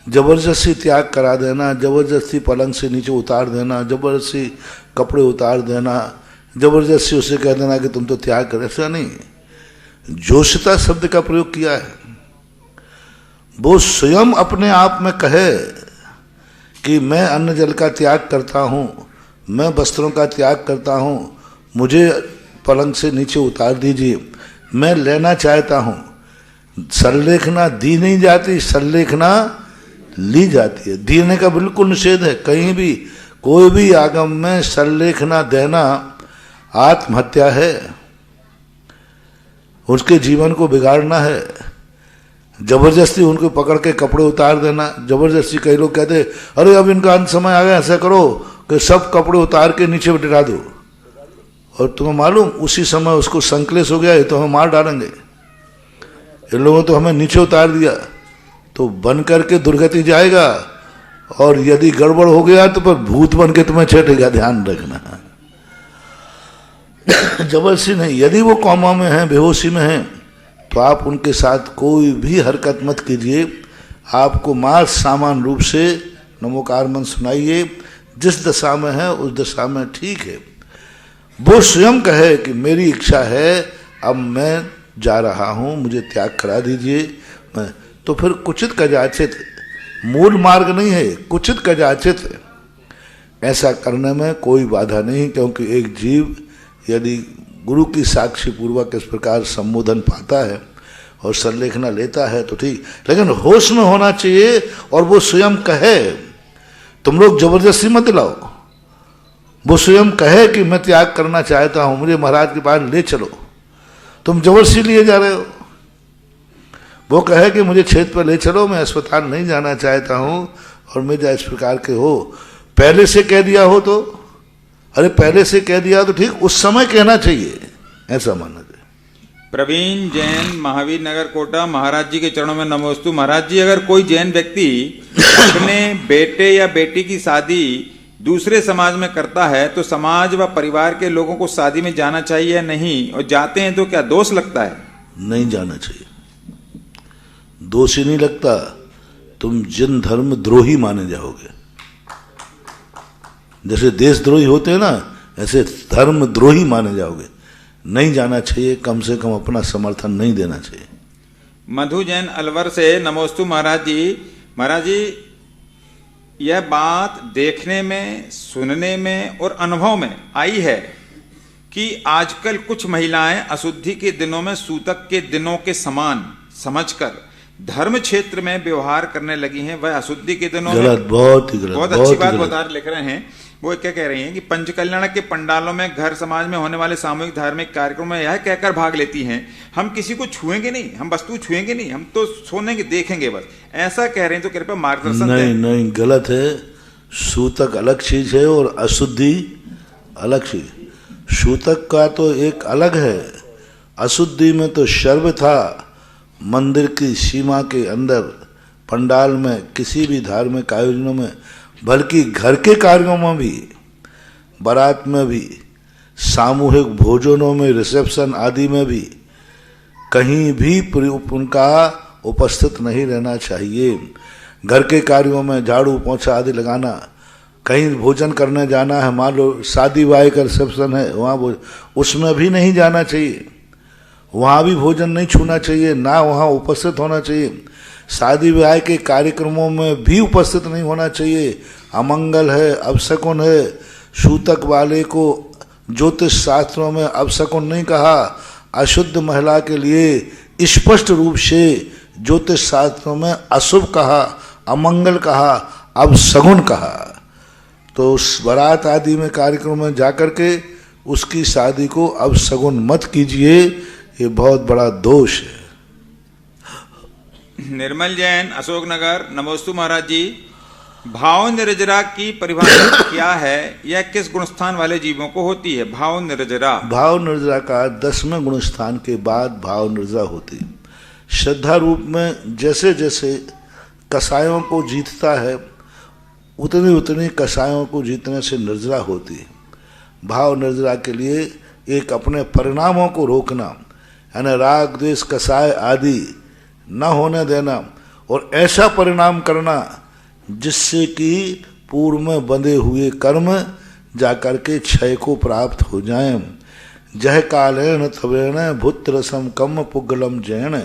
जबरदस्ती त्याग करा देना, जबरदस्ती पलंग से नीचे उतार देना, जबरदस्ती कपड़े उतार देना, जबरदस्ती उसे कह देना कि तुम तो त्याग कर, ऐसा नहीं। जोशिता शब्द का प्रयोग किया है, वो स्वयं अपने आप में कहे कि मैं अन्न जल का त्याग करता हूँ, मैं वस्त्रों का त्याग करता हूँ, मुझे पलंग से नीचे उतार दीजिए, मैं लेना चाहता हूँ। संलेखना दी नहीं जाती, संलेखना ली जाती है। देने का बिल्कुल निषेध है। कहीं भी कोई भी आगम में संलेखना देना आत्महत्या है, उसके जीवन को बिगाड़ना है। जबरदस्ती उनको पकड़ के कपड़े उतार देना, जबरदस्ती कई लोग कहते अरे अब इनका अंत समय आ गया, ऐसा करो कि सब कपड़े उतार के नीचे बिठा दो, और तुम्हें मालूम उसी समय उसको संकलेश हो गया, ये तो हमें मार डालेंगे, इन लोगों तो हमें नीचे उतार दिया, तो बन करके दुर्गति जाएगा, और यदि गड़बड़ हो गया तो फिर भूत बन के तुम्हें छेटेगा, ध्यान रखना। जबरदस्ती नहीं। यदि वो कोमा में है, बेहोशी में है, तो आप उनके साथ कोई भी हरकत मत कीजिए। आपको मां सामान्य रूप से नमोकार मंत्र सुनाइए, जिस दशा में है उस दशा में ठीक है। वो स्वयं कहे कि मेरी इच्छा है, अब मैं जा रहा हूँ, मुझे त्याग करा दीजिए, मैं तो फिर कुचित कदाचित, मूल मार्ग नहीं है, कुचित कदाचित ऐसा करने में कोई बाधा नहीं, क्योंकि एक जीव यदि गुरु की साक्षी पूर्वक इस प्रकार संबोधन पाता है और संलेखना लेता है तो ठीक, लेकिन होश में होना चाहिए। और वो स्वयं कहे, तुम लोग जबरदस्ती मत दिलाओ, वो स्वयं कहे कि मैं त्याग करना चाहता हूं, मुझे महाराज के पास ले चलो, तुम जबरदस्ती लिए जा रहे हो। वो कहे कि मुझे क्षेत्र पर ले चलो, मैं अस्पताल नहीं जाना चाहता हूं, और मेरा इस प्रकार के हो, पहले से कह दिया हो तो, अरे पहले से कह दिया तो ठीक, उस समय कहना चाहिए, ऐसा मानना चाहिए। प्रवीण जैन, महावीर नगर, कोटा। महाराज जी के चरणों में नमोस्तु। महाराज जी, अगर कोई जैन व्यक्ति अपने बेटे या बेटी की शादी दूसरे समाज में करता है तो समाज व परिवार के लोगों को शादी में जाना चाहिए या नहीं, और जाते हैं तो क्या दोष लगता है? नहीं जाना चाहिए, दोष ही नहीं लगता। तुम जिन धर्म द्रोही माने जाओगे। जैसे देशद्रोही होते हैं ना, ऐसे धर्म द्रोही माने जाओगे। नहीं जाना चाहिए, कम से कम अपना समर्थन नहीं देना चाहिए। मधु जैन अलवर से नमोस्तु महाराज जी। महाराज जी, यह बात देखने में, सुनने में और अनुभव में आई है कि आजकल कुछ महिलाएं अशुद्धि के दिनों में सूतक के दिनों के समान समझकर धर्म क्षेत्र में व्यवहार करने लगी हैं। वह अशुद्धि के दिनों में गलत, बहुत ही गलत, बहुत अच्छी बात बता लिख रहे हैं। वो क्या कह रही हैं कि पंचकल्याण के पंडालों में, घर समाज में होने वाले सामूहिक धार्मिक कार्यक्रमों में यह कहकर भाग लेती हैं, हम किसी को छुएंगे नहीं, हम वस्तु छुएंगे नहीं, हम तो सोनेंगे, देखेंगे बस, ऐसा कह रहे हैं। तो कृपया मार्गदर्शन नहीं, नहीं, गलत है। सूतक अलग चीज है और अशुद्धि अलग चीज। सूतक का तो एक अलग है। अशुद्धि में तो शर्ब था। मंदिर की सीमा के अंदर, पंडाल में, किसी भी धार्मिक आयोजनों में, बल्कि घर के कार्यों में भी, बारात में भी, सामूहिक भोजनों में, रिसेप्शन आदि में भी कहीं भी उनका उपस्थित नहीं रहना चाहिए। घर के कार्यों में झाड़ू पोंछा आदि लगाना, कहीं भोजन करने जाना है, मान लो शादी ब्याह का रिसेप्शन है, वहाँ उसमें भी नहीं जाना चाहिए। वहाँ भी भोजन नहीं छूना चाहिए, ना वहाँ उपस्थित होना चाहिए। शादी ब्याह के कार्यक्रमों में भी उपस्थित नहीं होना चाहिए। अमंगल है, अपशकुन है। सूतक वाले को ज्योतिष शास्त्रों में अपशकुन नहीं कहा, अशुद्ध महिला के लिए स्पष्ट रूप से ज्योतिष शास्त्रों में अशुभ कहा, अमंगल कहा, अपशकुन कहा। तो उस बारात आदि में कार्यक्रम में जाकर के उसकी शादी को अपशकुन मत कीजिए, ये बहुत बड़ा दोष है। निर्मल जैन, अशोकनगर, नमोस्तु महाराज जी। भाव निर्जरा की परिभाषा क्या है? यह किस गुणस्थान वाले जीवों को होती है? भाव निर्जरा। भाव निर्जरा का 10वें गुणस्थान के बाद भाव निर्जरा होती। श्रद्धा रूप में जैसे जैसे कसायों को जीतता है, उतनी उतनी कसायों को जीतने से निर्जरा होती है। भाव निर्जरा के लिए एक अपने परिणामों को रोकना, यानी राग द्वेष कसाय आदि न होने देना, और ऐसा परिणाम करना जिससे कि पूर्व में बंधे हुए कर्म जाकर के क्षय को प्राप्त हो जाएं। जह कालेन तवेण भूत्रसम कम पुगलम जैन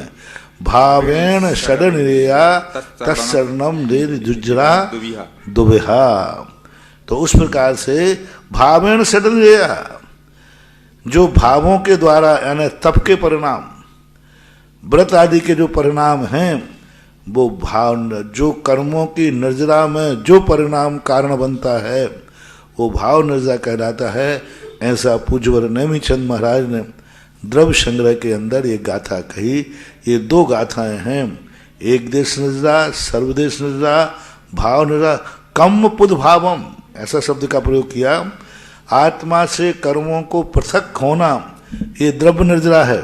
भावेण षडनिरेया तत्सरणम दे दुजरा दुविहा। तो उस प्रकार से भावेण षडनिरेया, जो भावों के द्वारा, यानी तप के परिणाम, व्रत आदि के जो परिणाम हैं, वो भाव, जो कर्मों की निर्जरा में जो परिणाम कारण बनता है वो भाव निर्जरा कहलाता है। ऐसा पूज्यवर नेमिचंद महाराज ने द्रव्य संग्रह के अंदर ये गाथा कही। ये 2 गाथाएं हैं, एक देश निर्जरा, सर्वदेश निर्जरा, भाव निर्जरा। कम पुद भावम, ऐसा शब्द का प्रयोग किया। आत्मा से कर्मों को पृथक होना, ये द्रव्य निर्जरा है,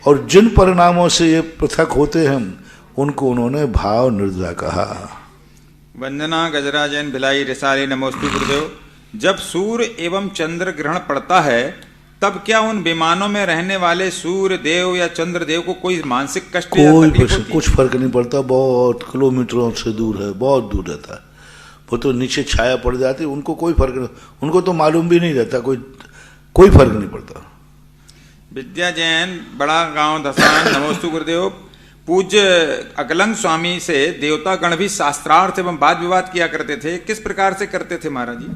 और जिन परिणामों से ये पृथक होते हैं उनको उन्होंने भाव निर्जरा कहा। वंदना गजरा जैन भिलाई रिसाली, नमोस्तु गुरुदेव। जब सूर्य एवं चंद्र ग्रहण पड़ता है तब क्या उन विमानों में रहने वाले सूर्य देव या चंद्र देव को कोई मानसिक कष्ट या तकलीफ होती है? कुछ फर्क नहीं पड़ता। बहुत किलोमीटरों से दूर है, बहुत दूर रहता है। वो तो नीचे छाया पड़ जाती, उनको कोई फर्क नहीं, उनको तो मालूम भी नहीं रहता, कोई फर्क नहीं पड़ता। विद्या जैन, बड़ा गांव धसान, नमोस्तु गुरुदेव। पूज्य अकलंग स्वामी से देवता गण भी शास्त्रार्थ एवं वाद विवाद किया करते थे, किस प्रकार से करते थे महाराज जी?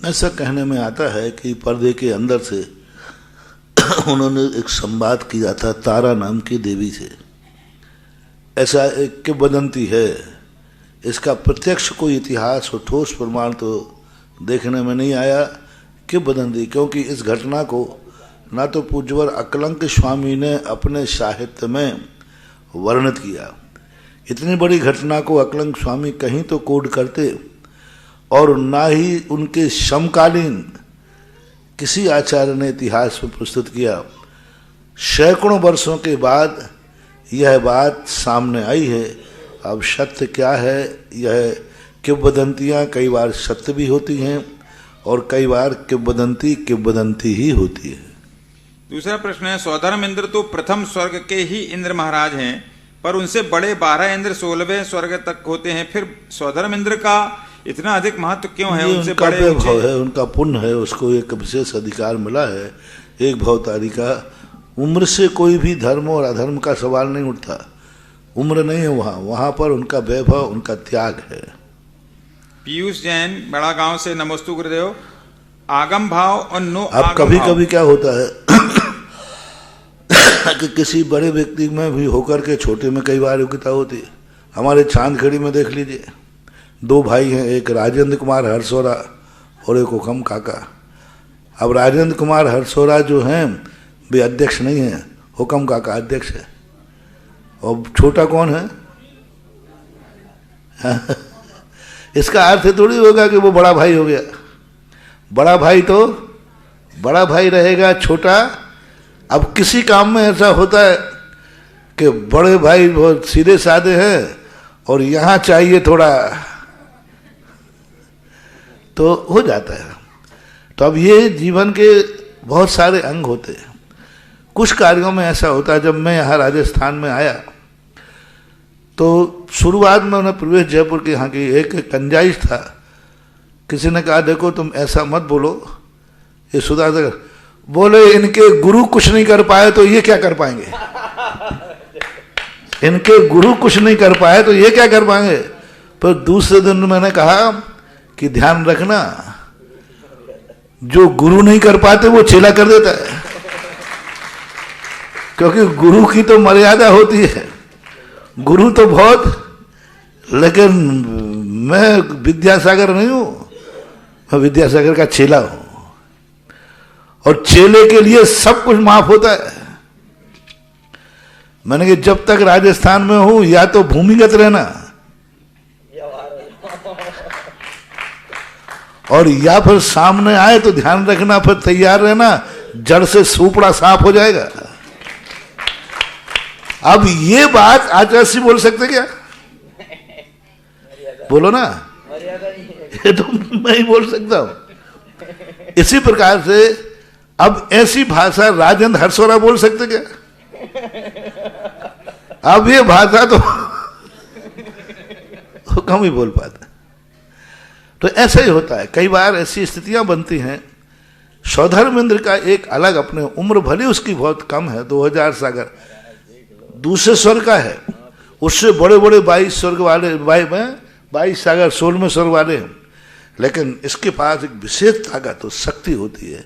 ऐसा कहने में आता है कि पर्दे के अंदर से उन्होंने एक संवाद किया था तारा नाम की देवी से। ऐसा एक किंवदंती है। इसका प्रत्यक्ष कोई इतिहास और ठोस प्रमाण तो देखने में नहीं आया, किंवदंती, क्योंकि इस घटना को ना तो पूज्यवर अकलंक स्वामी ने अपने साहित्य में वर्णित किया। इतनी बड़ी घटना को अकलंक स्वामी कहीं तो कोड करते, और ना ही उनके समकालीन किसी आचार्य ने इतिहास में प्रस्तुत किया। सैकड़ों वर्षों के बाद यह बात सामने आई है। अब सत्य क्या है, यह किंवदंतियाँ कई बार सत्य भी होती हैं और कई बार किंवदंती ही होती है। दूसरा प्रश्न है, स्वधर्म इंद्र तो प्रथम स्वर्ग के ही इंद्र महाराज हैं, पर उनसे बड़े 12 इंद्र 16वें स्वर्ग तक होते हैं, फिर स्वधर्म इंद्र का इतना अधिक महत्व क्यों है? उनसे उनका बड़े वैभव है, उनका पुण्य है, उसको एक विशेष अधिकार मिला है, एक भवतारी का। उम्र से कोई भी धर्म और अधर्म का सवाल नहीं उठता, उम्र नहीं है वहां पर उनका वैभव, उनका त्याग है। पीयूष जैन बड़ा गांव से, नमोस्तु गुरुदेव। आगम भाव और नो अब आगम कभी भाव। कभी क्या होता है कि किसी बड़े व्यक्ति में भी होकर के छोटे में कई बार योग्यता होती है। हमारे चांदखेड़ी में देख लीजिए, 2 भाई हैं, एक राजेंद्र कुमार हरसोरा और एक हुकम काका। अब राजेंद्र कुमार हरसोरा जो हैं वे अध्यक्ष नहीं हैं, हुकम काका अध्यक्ष है। और छोटा कौन है? इसका अर्थ थोड़ी होगा कि वो बड़ा भाई हो गया। बड़ा भाई तो बड़ा भाई रहेगा, छोटा। अब किसी काम में ऐसा होता है कि बड़े भाई बहुत सीधे साधे हैं और यहाँ चाहिए थोड़ा, तो हो जाता है। तो अब ये जीवन के बहुत सारे अंग होते हैं। कुछ कार्यों में ऐसा होता है, जब मैं यहाँ राजस्थान में आया तो शुरुआत में उन्हें प्रवेश जयपुर के यहाँ की एक कंजाइश था। किसी ने कहा देखो तुम ऐसा मत बोलो, ये सुधाकर बोले इनके गुरु कुछ नहीं कर पाए तो ये क्या कर पाएंगे, इनके गुरु कुछ नहीं कर पाए तो ये क्या कर पाएंगे। पर दूसरे दिन मैंने कहा कि ध्यान रखना, जो गुरु नहीं कर पाते वो चेला कर देता है, क्योंकि गुरु की तो मर्यादा होती है। गुरु तो बहुत, लेकिन मैं विद्यासागर नहीं हूं, मैं विद्यासागर का चेला हूं। और चेले के लिए सब कुछ माफ होता है। मैंने कि जब तक राजस्थान में हूं या तो भूमिगत रहना और या फिर सामने आए तो ध्यान रखना, फिर तैयार रहना, जड़ से सूपड़ा साफ हो जाएगा। अब ये बात आचार्य सिंह बोल सकते क्या? बोलो ना, ये तो मैं ही बोल सकता हूं। इसी प्रकार से अब ऐसी भाषा राजेंद्र हरसोरा बोल सकते क्या? अब ये भाषा तो कम ही बोल पाता। तो ऐसा ही होता है, कई बार ऐसी स्थितियां बनती हैं। स्वधर्मेंद्र का एक अलग अपने, उम्र भले उसकी बहुत कम है, 2000 सागर दूसरे स्वर्ग का है, उससे बड़े बड़े 22 स्वर्ग वाले, 22 सागर 16वें स्वर्ग वाले हैं, लेकिन इसके पास एक विशेष ताकत और शक्ति होती है।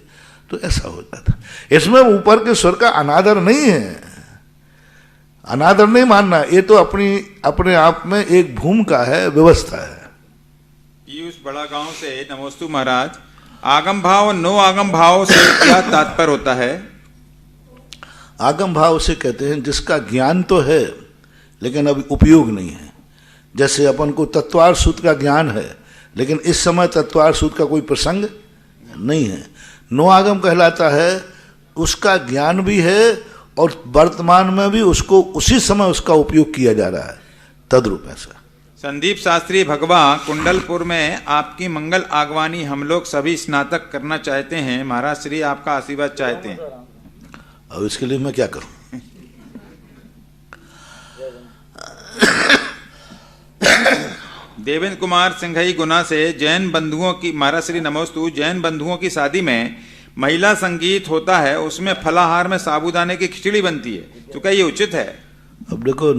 तो ऐसा हो जाता है। इसमें ऊपर के स्वर्ग का अनादर नहीं है, अनादर नहीं मानना, ये तो अपने आप में एक भूमिका है, व्यवस्था है। पीयूष बड़ा गांव से, नमोस्तु महाराज। आगम भाव और नो आगम भाव से क्या तात्पर्य होता है? आगम भाव से कहते हैं जिसका ज्ञान तो है लेकिन अभी उपयोग नहीं है। जैसे अपन को तत्वार सूत्र का ज्ञान है, लेकिन इस समय तत्वार सूत्र का कोई प्रसंग नहीं है। नो आगम कहलाता है उसका ज्ञान भी है और वर्तमान में भी उसको उसी समय उसका उपयोग किया जा रहा है, तद्रूप ऐसा। संदीप शास्त्री भगवा, कुंडलपुर में आपकी मंगल आगवानी हम लोग सभी स्नातक करना चाहते हैं। महाराज श्री आपका आशीर्वाद चाहते हैं। अब इसके लिए मैं क्या करूं? देवेंद्र कुमार सिंघई गुना से, जैन बंधुओं की, महाराज श्री नमोस्तु। जैन बंधुओं की शादी में महिला संगीत होता है, उसमें फलाहार में साबूदाने की खिचड़ी बनती है, तो क्या ये उचित है? अब देखो,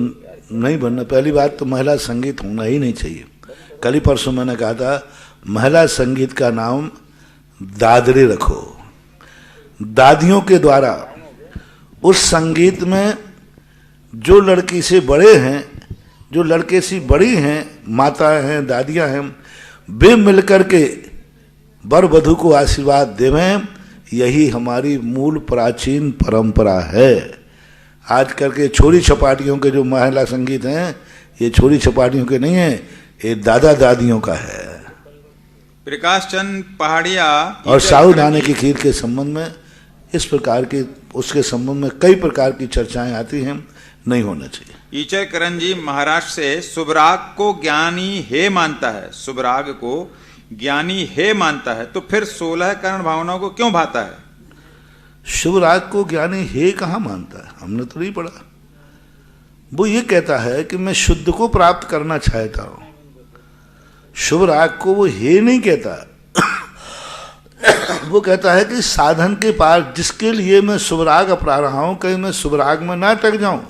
नहीं बनना। पहली बात तो महिला संगीत होना ही नहीं चाहिए। कल ही परसों मैंने कहा था महिला संगीत का नाम दादरी रखो। दादियों के द्वारा उस संगीत में जो लड़की से बड़े हैं, जो लड़के से बड़ी हैं, माताएं हैं, दादियां हैं, वे मिलकर के वर वधू को आशीर्वाद देवें। यही हमारी मूल प्राचीन परंपरा है। आज करके छोरी छपाटियों के जो महिला संगीत हैं, ये छोरी छपाटियों के नहीं है, ये दादा दादियों का है। प्रकाश चंद पहाड़िया और साबूदाने की खीर के संबंध में इस प्रकार के उसके संबंध में कई प्रकार की चर्चाएं आती हैं, नहीं होना चाहिए। ईचर करण जी महाराष्ट्र से सुबराग को ज्ञानी हे मानता है, सुबराग को ज्ञानी हे मानता है, तो फिर 16 करण भावनाओं को क्यों भाता है? शुभराग को ज्ञानी हे कहाँ मानता है, हमने तो नहीं पढ़ा। वो ये कहता है कि मैं शुद्ध को प्राप्त करना चाहता हूं। शुभराग को वो हे नहीं कहता, वो कहता है कि साधन के पार जिसके लिए मैं शुभराग अपना रहा हूं, कहीं मैं शुभराग में ना अटक जाऊं।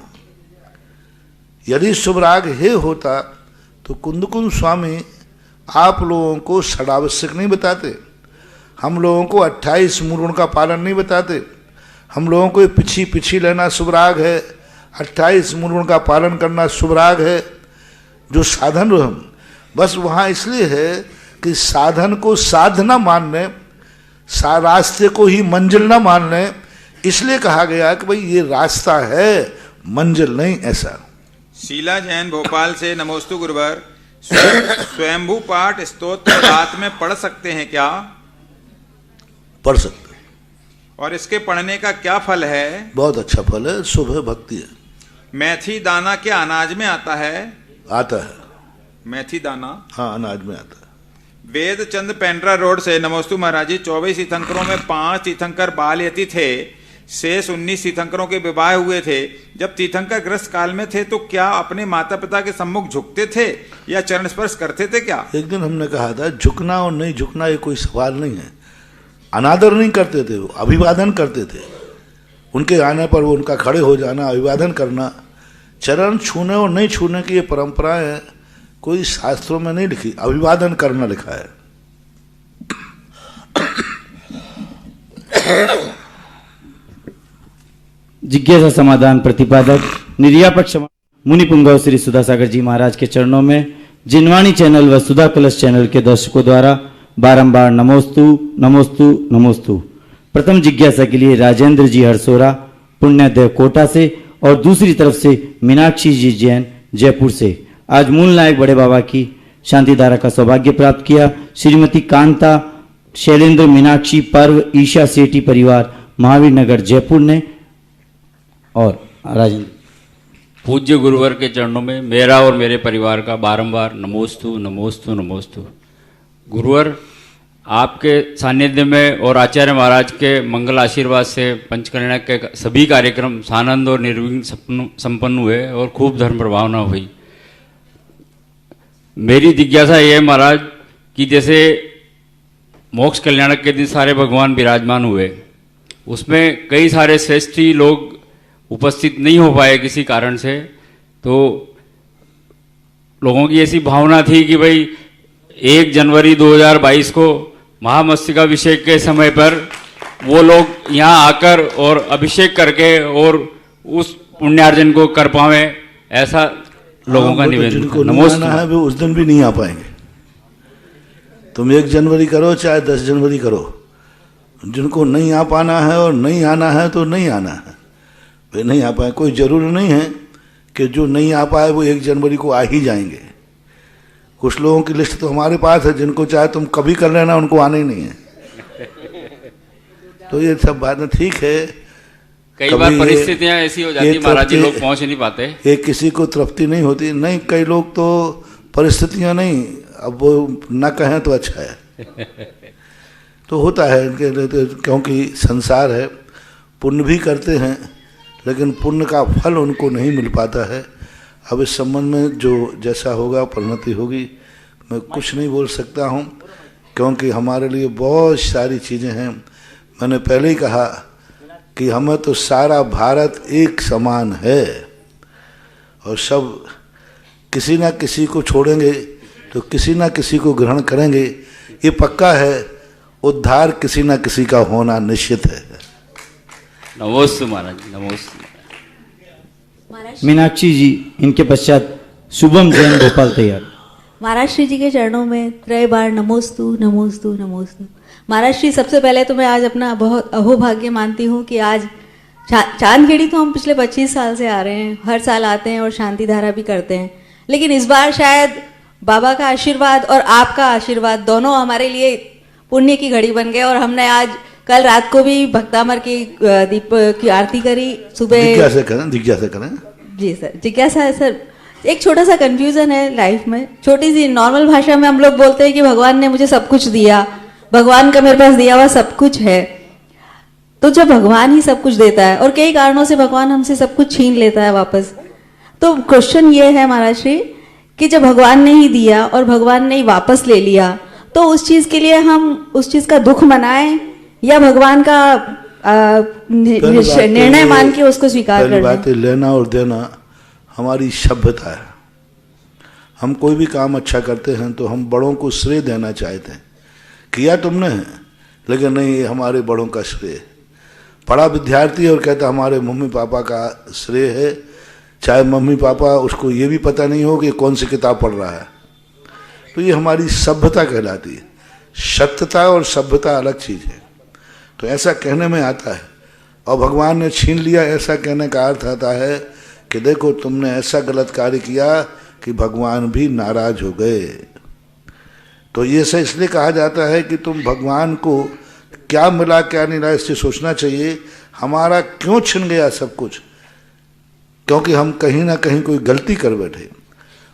यदि शुभराग हे होता तो कुंदकुंद स्वामी आप लोगों को षडावश्यक नहीं बताते, हम लोगों को 28 मूल का पालन नहीं बताते, हम लोगों को पिछी पिछी लेना शुभराग है, 28 मूल का पालन करना शुभराग है। जो साधन बस वहाँ इसलिए है कि साधन को साध न मानने, रास्ते को ही मंजिल न मानने, इसलिए कहा गया कि भाई ये रास्ता है, मंजिल नहीं। ऐसा शीला जैन भोपाल से नमोस्तु गुरुवर, स्वयंभू पाठ स्तोत्र रात में पढ़ सकते हैं क्या? पढ़ सकते, और इसके पढ़ने का क्या फल है? बहुत अच्छा फल है, शुभ है, भक्ति है। मेथी दाना क्या अनाज में आता है? आता है, मेथी दाना हाँ अनाज में आता है। वेद चंद पेंड्रा रोड से नमोस्तु महाराज जी, 24 तीर्थंकरों में 5 तीर्थंकर बाल यति थे, शेष 19 तीर्थंकरों के विवाह हुए थे। जब तीर्थंकर ग्रस्त काल में थे तो क्या अपने माता पिता के सम्मुख झुकते थे या चरण स्पर्श करते थे क्या? एक दिन हमने कहा था झुकना और नहीं झुकना ये कोई सवाल नहीं है। अनादर नहीं करते थे, वो अभिवादन करते थे। उनके आने पर वो उनका खड़े हो जाना, अभिवादन करना, चरण छूने और नहीं छूने की ये परंपराएं है, कोई शास्त्रों में नहीं लिखी, अभिवादन करना लिखा है। जिज्ञासा समाधान प्रतिपादक निर्यापक मुनि पुंगव श्री सुधासागर जी महाराज के चरणों में जिनवाणी चैनल व सुधा कलश चैनल के दर्शकों द्वारा बारंबार नमोस्तु नमोस्तु नमोस्तु। प्रथम जिज्ञासा के लिए राजेंद्र जी हरसोरा पुण्यदेव कोटा से और दूसरी तरफ से मीनाक्षी जी जैन जयपुर से आज मूल नायक बड़े बाबा की शांति धारा का सौभाग्य प्राप्त किया। श्रीमती कांता शैलेंद्र मीनाक्षी पर्व ईशा सेठी परिवार महावीर नगर जयपुर ने और राजेंद्र पूज्य गुरुवर के चरणों में मेरा और मेरे परिवार का बारंबार नमोस्तु नमोस्तु नमोस्तु। गुरुवर, आपके सानिध्य में और आचार्य महाराज के मंगल आशीर्वाद से पंचकल्याण के सभी कार्यक्रम सानंद और निर्विघ्न संपन्न हुए और खूब धर्म प्रभावना हुई। मेरी जिज्ञासा ये है महाराज कि जैसे मोक्ष कल्याणक के दिन सारे भगवान विराजमान हुए, उसमें कई सारे श्रेष्ठी लोग उपस्थित नहीं हो पाए किसी कारण से, तो लोगों की ऐसी भावना थी कि भाई 1 जनवरी 2022 को महामस्तकाभिषेक के समय पर वो लोग यहाँ आकर और अभिषेक करके और उस पुण्यार्जन को कर पावे, ऐसा लोगों का निवेदन। नमोस्तु है, वो उस दिन भी नहीं आ पाएंगे। तुम 1 जनवरी करो चाहे 10 जनवरी करो, जिनको नहीं आ पाना है और नहीं आना है तो नहीं आना है, वे नहीं आ पाए। कोई जरूरी नहीं है कि जो नहीं आ पाए वो 1 जनवरी को आ ही जाएंगे। कुछ लोगों की लिस्ट तो हमारे पास है, जिनको चाहे तुम कभी कर लेना, उनको आना ही नहीं है। तो ये सब बातें ठीक है, कई बार परिस्थितियां ऐसी हो जाती महाराज जी, लोग पहुंच नहीं पाते। एक किसी को तृप्ति नहीं होती। नहीं, कई लोग तो परिस्थितियां नहीं, अब वो न कहें तो अच्छा है। तो होता है इनके, क्योंकि संसार है, पुण्य भी करते हैं लेकिन पुण्य का फल उनको नहीं मिल पाता है। अब इस संबंध में जो जैसा होगा परिणति होगी, मैं कुछ नहीं बोल सकता हूँ, क्योंकि हमारे लिए बहुत सारी चीज़ें हैं। मैंने पहले ही कहा कि हमें तो सारा भारत एक समान है और सब किसी ना किसी को छोड़ेंगे तो किसी ना किसी को ग्रहण करेंगे, ये पक्का है। उद्धार किसी ना किसी का होना निश्चित है। नमोस्तु महाराज, नमोस्तु। मीनाक्षी जी, इनके पश्चात शुभम जैन भोपाल तैयार। महाराज श्री जी के चरणों में त्रय बार नमोस्तु नमोस्तु नमोस्तु। महाराज श्री, सबसे पहले तो मैं आज अपना बहुत अहोभाग्य मानती हूँ कि आज चांदखेड़ी तो हम पिछले 25 साल से आ रहे हैं, हर साल आते हैं और शांति धारा भी करते हैं, लेकिन इस बार शायद बाबा का आशीर्वाद और आपका आशीर्वाद दोनों हमारे लिए पुण्य की घड़ी बन गए और हमने आज कल रात को भी भक्तामर की दीप की आरती करी, सुबह जिज्ञासा करें। जी सर, जिज्ञासा है सर। एक छोटा सा कंफ्यूजन है लाइफ में, छोटी सी नॉर्मल भाषा में हम लोग बोलते हैं कि भगवान ने मुझे सब कुछ दिया, भगवान का मेरे पास दिया हुआ सब कुछ है। तो जब भगवान ही सब कुछ देता है और कई कारणों से भगवान हमसे सब कुछ छीन लेता है वापस, तो क्वेश्चन ये है महाराज श्री कि जब भगवान ने ही दिया और भगवान ने ही वापस ले लिया, तो उस चीज के लिए हम उस चीज का दुख मनाएं या भगवान का निर्णय मान के उसको स्वीकार कर लें? लेना और देना हमारी सभ्यता है। हम कोई भी काम अच्छा करते हैं तो हम बड़ों को श्रेय देना चाहते हैं, किया तुमने है, लेकिन नहीं ये हमारे बड़ों का श्रेय। पढ़ा विद्यार्थी और कहता हमारे मम्मी पापा का श्रेय है, चाहे मम्मी पापा उसको ये भी पता नहीं हो कि कौन सी किताब पढ़ रहा है। तो ये हमारी सभ्यता कहलाती है। सत्यता और सभ्यता अलग चीज़ है। तो ऐसा कहने में आता है, और भगवान ने छीन लिया ऐसा कहने का अर्थ आता है कि देखो तुमने ऐसा गलत कार्य किया कि भगवान भी नाराज हो गए। तो ये से इसलिए कहा जाता है कि तुम भगवान को क्या मिला क्या नहीं मिला इससे सोचना चाहिए, हमारा क्यों छिन गया सब कुछ, क्योंकि हम कहीं ना कहीं कोई गलती कर बैठे,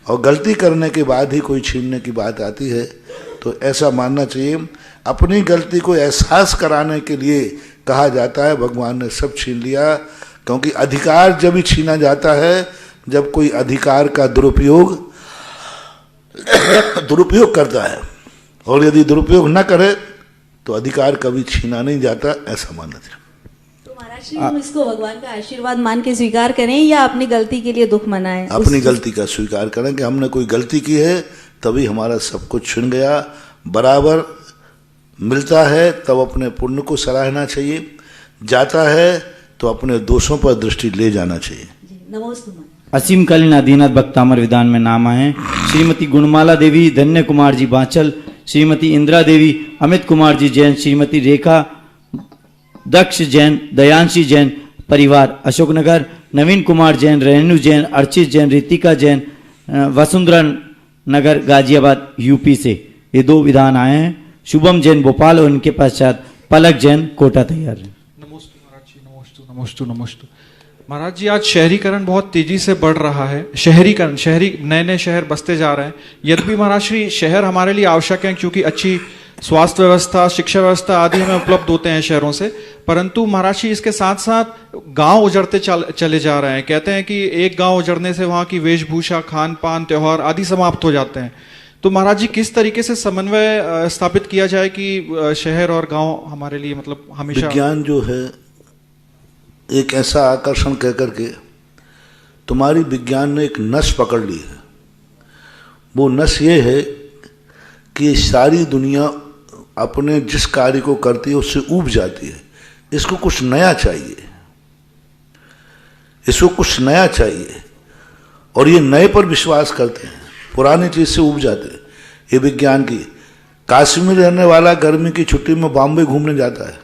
और गलती करने के बाद ही कोई छीनने की बात आती है। तो ऐसा मानना चाहिए, अपनी गलती को एहसास कराने के लिए कहा जाता है भगवान ने सब छीन लिया, क्योंकि अधिकार जब भी छीना जाता है जब कोई अधिकार का दुरुपयोग करता है, और यदि दुरुपयोग न करे तो अधिकार कभी छीना नहीं जाता, ऐसा मानना चाहिए। तो महाराज श्री हम इसको भगवान का आशीर्वाद मान के स्वीकार करें या अपनी गलती के लिए दुख मनाएं? अपनी गलती का स्वीकार करें कि हमने कोई गलती की है, तभी हमारा सब कुछ छिन गया। बराबर मिलता है तब अपने पुण्य को सराहना चाहिए, जाता है तो अपने दोषों पर दृष्टि ले जाना चाहिए। नमोस्तु। असीमकालीन आदिनाथ भक्तामर विधान में नाम आए श्रीमती गुणमाला देवी, धन्य कुमार जी बांचल, श्रीमती इंदिरा देवी, अमित कुमार जी जैन, श्रीमती रेखा दक्ष जैन, दयांशी जैन परिवार अशोकनगर, नवीन कुमार जैन, रेणु जैन, अर्चित जैन, रितिका जैन, वसुंधरा नगर गाजियाबाद यूपी से ये 2 विधान आए हैं। शुभम जैन भोपाल और उनके पश्चात पलक जैन कोटा तैयार है। नमोस्तु महाराज जी, नमोस्तु नमोस्तु नमोस्तु। महाराज जी आज शहरीकरण बहुत तेजी से बढ़ रहा है, शहरीकरण, नए नए शहर बसते जा रहे हैं। यद्यपि महाराज श्री शहर हमारे लिए आवश्यक है क्योंकि अच्छी स्वास्थ्य व्यवस्था, शिक्षा व्यवस्था आदि हमें उपलब्ध होते हैं शहरों से, परंतु महाराज श्री इसके साथ साथ गांव उजड़ते चले जा रहे हैं। कहते हैं कि एक गांव उजड़ने से वहां की वेशभूषा, खान पान, त्योहार आदि समाप्त हो जाते हैं। तो महाराज जी किस तरीके से समन्वय स्थापित किया जाए कि शहर और गांव हमारे लिए मतलब हमेशा। विज्ञान जो है एक ऐसा आकर्षण कह करके तुम्हारी विज्ञान ने एक नस पकड़ ली है। वो नस ये है कि सारी दुनिया अपने जिस कार्य को करती है उससे ऊब जाती है। इसको कुछ नया चाहिए, इसको कुछ नया चाहिए, और ये नए पर विश्वास करते हैं, पुरानी चीज से ऊब जाते हैं। ये विज्ञान की, काशी में रहने वाला गर्मी की छुट्टी में बॉम्बे घूमने जाता है,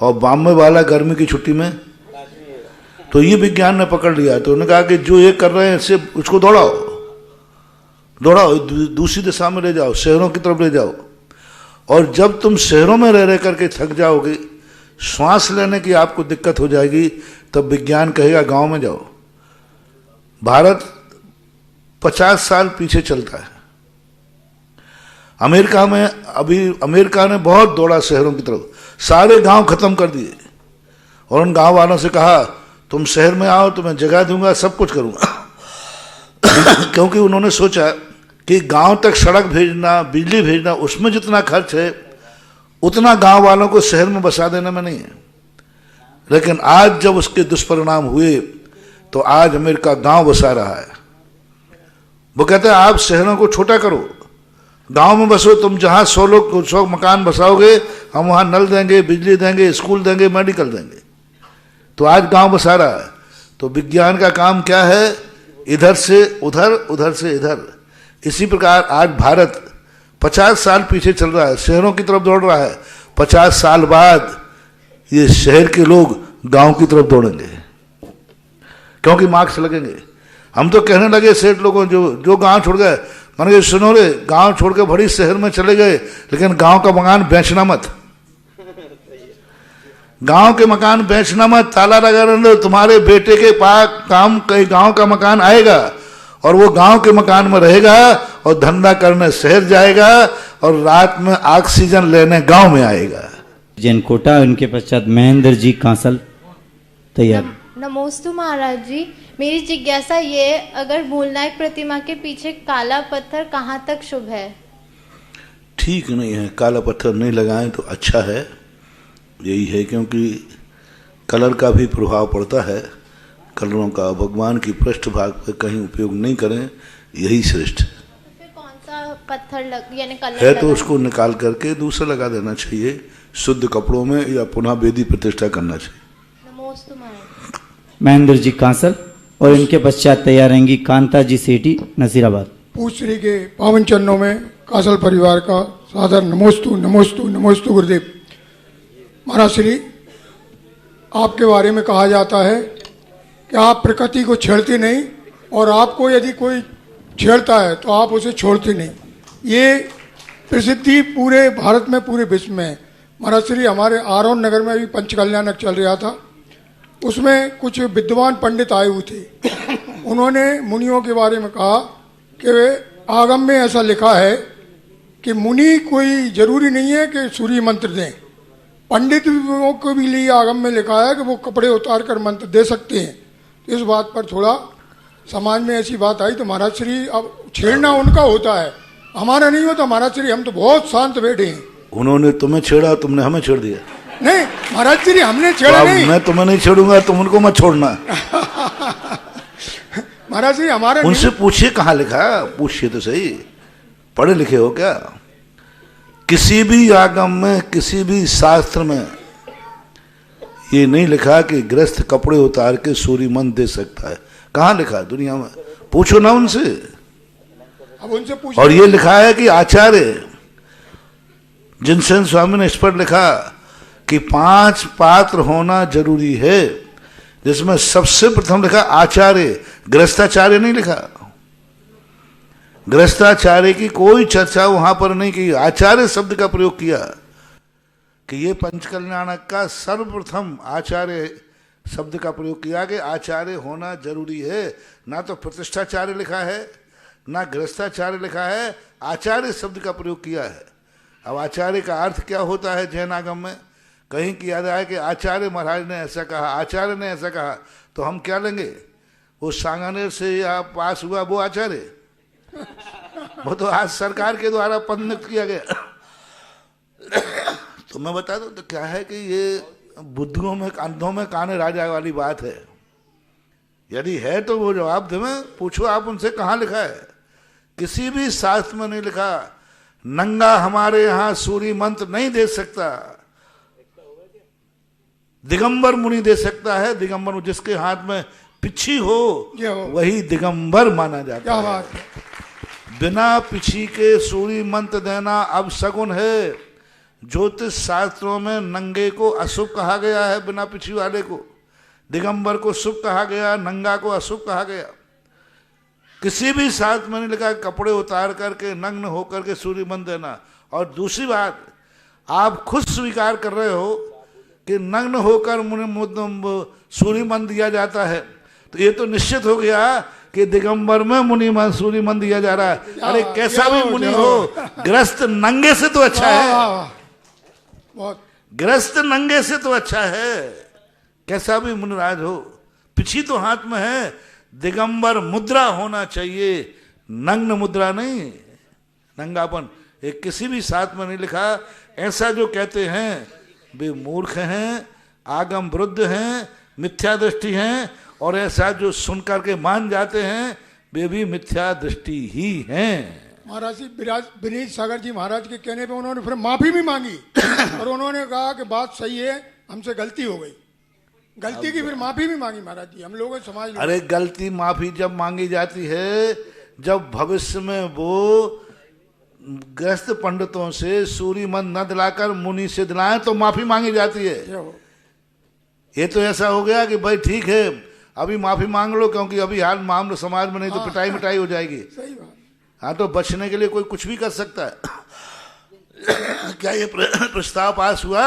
और बॉम्बे वाला गर्मी की छुट्टी में, तो ये विज्ञान ने पकड़ लिया। तो उन्होंने कहा कि जो ये कर रहे हैं इससे उसको दौड़ाओ, दूसरी दिशा में ले जाओ, शहरों की तरफ ले जाओ। और जब तुम शहरों में रह रह करके थक जाओगे, श्वास लेने की आपको दिक्कत हो जाएगी, तब विज्ञान कहेगा गांव में जाओ। भारत 50 साल पीछे चलता है। अमेरिका में अभी अमेरिका ने बहुत दौड़ा शहरों की तरफ, सारे गांव खत्म कर दिए, और उन गांव वालों से कहा तुम शहर में आओ, तुम्हें जगह दूंगा, सब कुछ करूंगा। क्योंकि उन्होंने सोचा कि गांव तक सड़क भेजना, बिजली भेजना, उसमें जितना खर्च है उतना गांव वालों को शहर में बसा देने में नहीं है। लेकिन आज जब उसके दुष्परिणाम हुए तो आज अमेरिका गांव बसा रहा है। वो कहते हैं आप शहरों को छोटा करो, गांव में बसो, तुम जहां 100 मकान बसाओगे हम वहां नल देंगे, बिजली देंगे, स्कूल देंगे, मेडिकल देंगे। तो आज गांव बसा रहा है। तो विज्ञान का काम क्या है? इधर से उधर, उधर से इधर। इसी प्रकार आज भारत 50 साल पीछे चल रहा है, शहरों की तरफ दौड़ रहा है। 50 साल बाद ये शहर के लोग गांव की तरफ दौड़ेंगे, क्योंकि मार्क्स लगेंगे। हम तो कहने लगे सेठ लोगों जो गांव छोड़ गए, मैंने कहा सुनो रे, गांव छोड़ के बड़ी शहर में चले गए, लेकिन गांव का मकान बेचना मत। गांव के मकान बेचना मत, ताला लगा रहने दो। तुम्हारे बेटे के पास काम कई गांव का मकान आएगा और वो गांव के मकान में रहेगा और धंधा करने शहर जाएगा और रात में ऑक्सीजन लेने गांव में आएगा। जैन कोटा, उनके पश्चात महेंद्र जी कांसल तैयार। नमोस्तु महाराज जी, मेरी जिज्ञासा ये, अगर मूलनायक प्रतिमा के पीछे काला पत्थर कहाँ तक शुभ है? ठीक नहीं है, काला पत्थर नहीं लगाएं तो अच्छा है। यही है, क्योंकि कलर का भी प्रभाव पड़ता है। कलरों का भगवान की पृष्ठभाग पर कहीं उपयोग नहीं करें, यही श्रेष्ठ है। फिर कौन सा पत्थर यानी कलर है तो उसको निकाल करके दूसरा लगा देना चाहिए, शुद्ध कपड़ों में, या पुनः वेदी प्रतिष्ठा करना चाहिए। नमोस्तु महाराज। महेंद्र जी कांसल और इनके पश्चात तैयार रहेंगी कांता जी सेठी नसीराबाद। पूज्य श्री के पावन चरणों में कासल परिवार का सादर नमोस्तु नमोस्तु नमोस्तु गुरुदेव। महाराज श्री, आपके बारे में कहा जाता है कि आप प्रकृति को छेड़ते नहीं और आपको यदि कोई छेड़ता है तो आप उसे छोड़ते नहीं। ये प्रसिद्धि पूरे भारत में, पूरे विश्व में है। महाराज श्री, हमारे आरोन नगर में भी पंचकल्याणक चल रहा था, उसमें कुछ विद्वान पंडित आए हुए थे। उन्होंने मुनियों के बारे में कहा कि वे आगम में ऐसा लिखा है कि मुनि कोई जरूरी नहीं है कि सूर्य मंत्र दें। पंडितों को भी लिए आगम में लिखा है कि वो कपड़े उतार कर मंत्र दे सकते हैं। तो इस बात पर थोड़ा समाज में ऐसी बात आई तो महाराज श्री, अब छेड़ना उनका होता है, हमारा नहीं होता महाराज श्री। हम तो बहुत शांत बैठे हैं। उन्होंने तुम्हें छेड़ा, तुमने हमें छेड़ दिया। नहीं महाराज श्री, हमने छेड़ा नहीं। मैं तुम्हें नहीं छेड़ूंगा, तुम उनको मत छोड़ना। महाराज श्री, हमारा उनसे पूछिए कहाँ लिखा, पूछिए तो सही, पढ़े लिखे हो क्या? किसी भी आगम में, किसी भी शास्त्र में ये नहीं लिखा कि गृहस्थ कपड़े उतार के सूर्य मंत्र दे सकता है। कहाँ लिखा दुनिया में? पूछो ना उनसे। अब उनसे पूछो। और ये लिखा है कि आचार्य जिनसेन स्वामी ने इस पर लिखा कि 5 पात्र होना जरूरी है, जिसमें सबसे प्रथम लिखा आचार्य, गृहस्थाचार्य नहीं लिखा। गृहस्थाचार्य की कोई चर्चा वहां पर नहीं की, आचार्य शब्द का प्रयोग किया कि ये पंचकल्याणक का सर्वप्रथम आचार्य शब्द का प्रयोग किया कि आचार्य होना जरूरी है। ना तो प्रतिष्ठाचार्य लिखा है, ना गृहस्थाचार्य लिखा है, आचार्य शब्द का प्रयोग किया है। अब आचार्य का अर्थ क्या होता है जैन आगम में? कहीं किया जाए कि आचार्य महाराज ने ऐसा कहा, आचार्य ने ऐसा कहा, तो हम क्या लेंगे? वो सांगानेर से या पास हुआ वो आचार्य? वो तो आज सरकार के द्वारा पदनियुक्त किया गया। तो मैं बता दूं तो क्या है कि ये बुद्धियों में, अंधों में काने राजा वाली बात है। यदि है तो वो जवाब दे, पूछो आप उनसे कहाँ लिखा है। किसी भी शास्त्र में नहीं लिखा। नंगा हमारे यहाँ सूर्य मंत्र नहीं दे सकता, दिगंबर मुनि दे सकता है। दिगंबर जिसके हाथ में पिछी हो वही दिगंबर माना जाता है। बिना पिछी के सूर्य मंत्र देना अब सगुन है। ज्योतिष शास्त्रों में नंगे को अशुभ कहा गया है, बिना पिछी वाले को। दिगंबर को शुभ कहा गया, नंगा को अशुभ कहा गया। किसी भी शास्त्र में नहीं लिखा कपड़े उतार करके नग्न होकर के सूर्य मंत्र देना। और दूसरी बात, आप खुद स्वीकार कर रहे हो कि नग्न होकर सूर्य मंत्र दिया जाता है, तो ये तो निश्चित हो गया कि दिगंबर में मुनि सूर्य मंत्र दिया जा रहा है। अरे कैसा भी मुनि हो, ग्रस्त नंगे से तो अच्छा है। ग्रस्त नंगे से तो अच्छा है, कैसा भी मुनिराज हो। पिछी तो हाथ में है, दिगंबर मुद्रा होना चाहिए, नग्न मुद्रा नहीं, नंगापन। एक किसी भी शास्त्र में नहीं लिखा। ऐसा जो कहते हैं वे मूर्ख हैं, आगम वृद्ध हैं, मिथ्या दृष्टि हैं, और ऐसा जो सुन करके मान जाते हैं वे भी मिथ्या दृष्टि ही हैं। महाराज जी, विनीत सागर जी महाराज के कहने पे उन्होंने फिर माफी भी मांगी और उन्होंने कहा कि बात सही है, हमसे गलती हो गई। गलती की फिर माफी भी मांगी महाराज जी, हम लोग समाज लोग। अरे गलती माफी जब मांगी जाती है जब भविष्य में वो ग्रस्त पंडितों से सूर्य मंत्र न दिलाकर मुनि से दिलाएं तो माफी मांगी जाती है। ये तो ऐसा हो गया कि भाई ठीक है अभी माफी मांग लो, क्योंकि अभी हाल मामला समाज में नहीं तो पिटाई मिटाई हो जाएगी। सही बात। हाँ, तो बचने के लिए कोई कुछ भी कर सकता है। क्या ये प्रस्ताव पास हुआ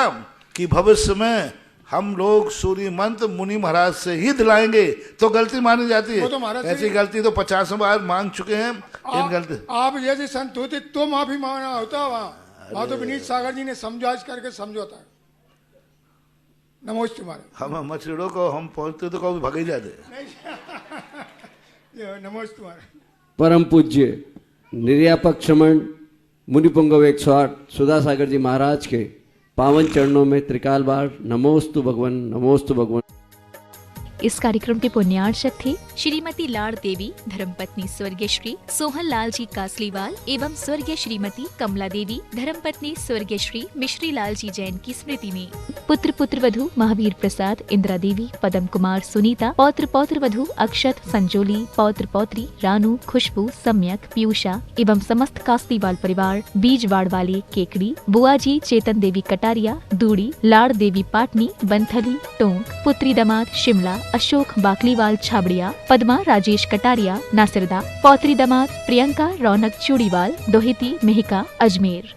कि भविष्य में हम लोग सूर्य मंत्र मुनि महाराज से ही दिलाएंगे, तो गलती मानी जाती वो तो है। महाराज ऐसी गलती तो 50 बार मांग चुके हैं। इन गलती आप जैसे संत होते तो माफी मांगना होता, वहां तो विनीत सागर जी ने समझाइश करके समझौता है। नमोस्तु महाराज। हम मछलियों को हम पहुंचते तो कभी भगे जाते। नमोस्तु महाराज। परम पूज्य निर्यापक श्रमण मुनिपुंगव 108 सुधा सागर जी महाराज के पावन चरणों में त्रिकाल बार नमोस्तु भगवन, नमोस्तु भगवन। इस कार्यक्रम के पुण्यार्चक थे श्रीमती लाड़ देवी धर्मपत्नी स्वर्गीय श्री सोहन लाल जी कासलीवाल एवं स्वर्गीय श्रीमती कमला देवी धर्मपत्नी स्वर्गीय श्री मिश्री लाल जी जैन की स्मृति में। पुत्र पुत्रवधू महावीर प्रसाद, इंदिरा देवी, पदम कुमार, सुनीता, पौत्र पौत्रवधू अक्षत, संजोली, पौत्र पौत्री रानू, खुशबू, सम्यक, पीयूषा एवं समस्त कासलीवाल परिवार, बीजवाड़ वाले केकड़ी, बुआजी चेतन देवी कटारिया, दूड़ी, लाड़ देवी पाटनी, बंथली, टोंक, पुत्री दामाद शिमला, अशोक बाकलीवाल छाबड़िया, पद्मा राजेश कटारिया नासिरदा, पौत्री दामाद प्रियंका रौनक चूड़ीवाल, दोहिती मेहिका अजमेर।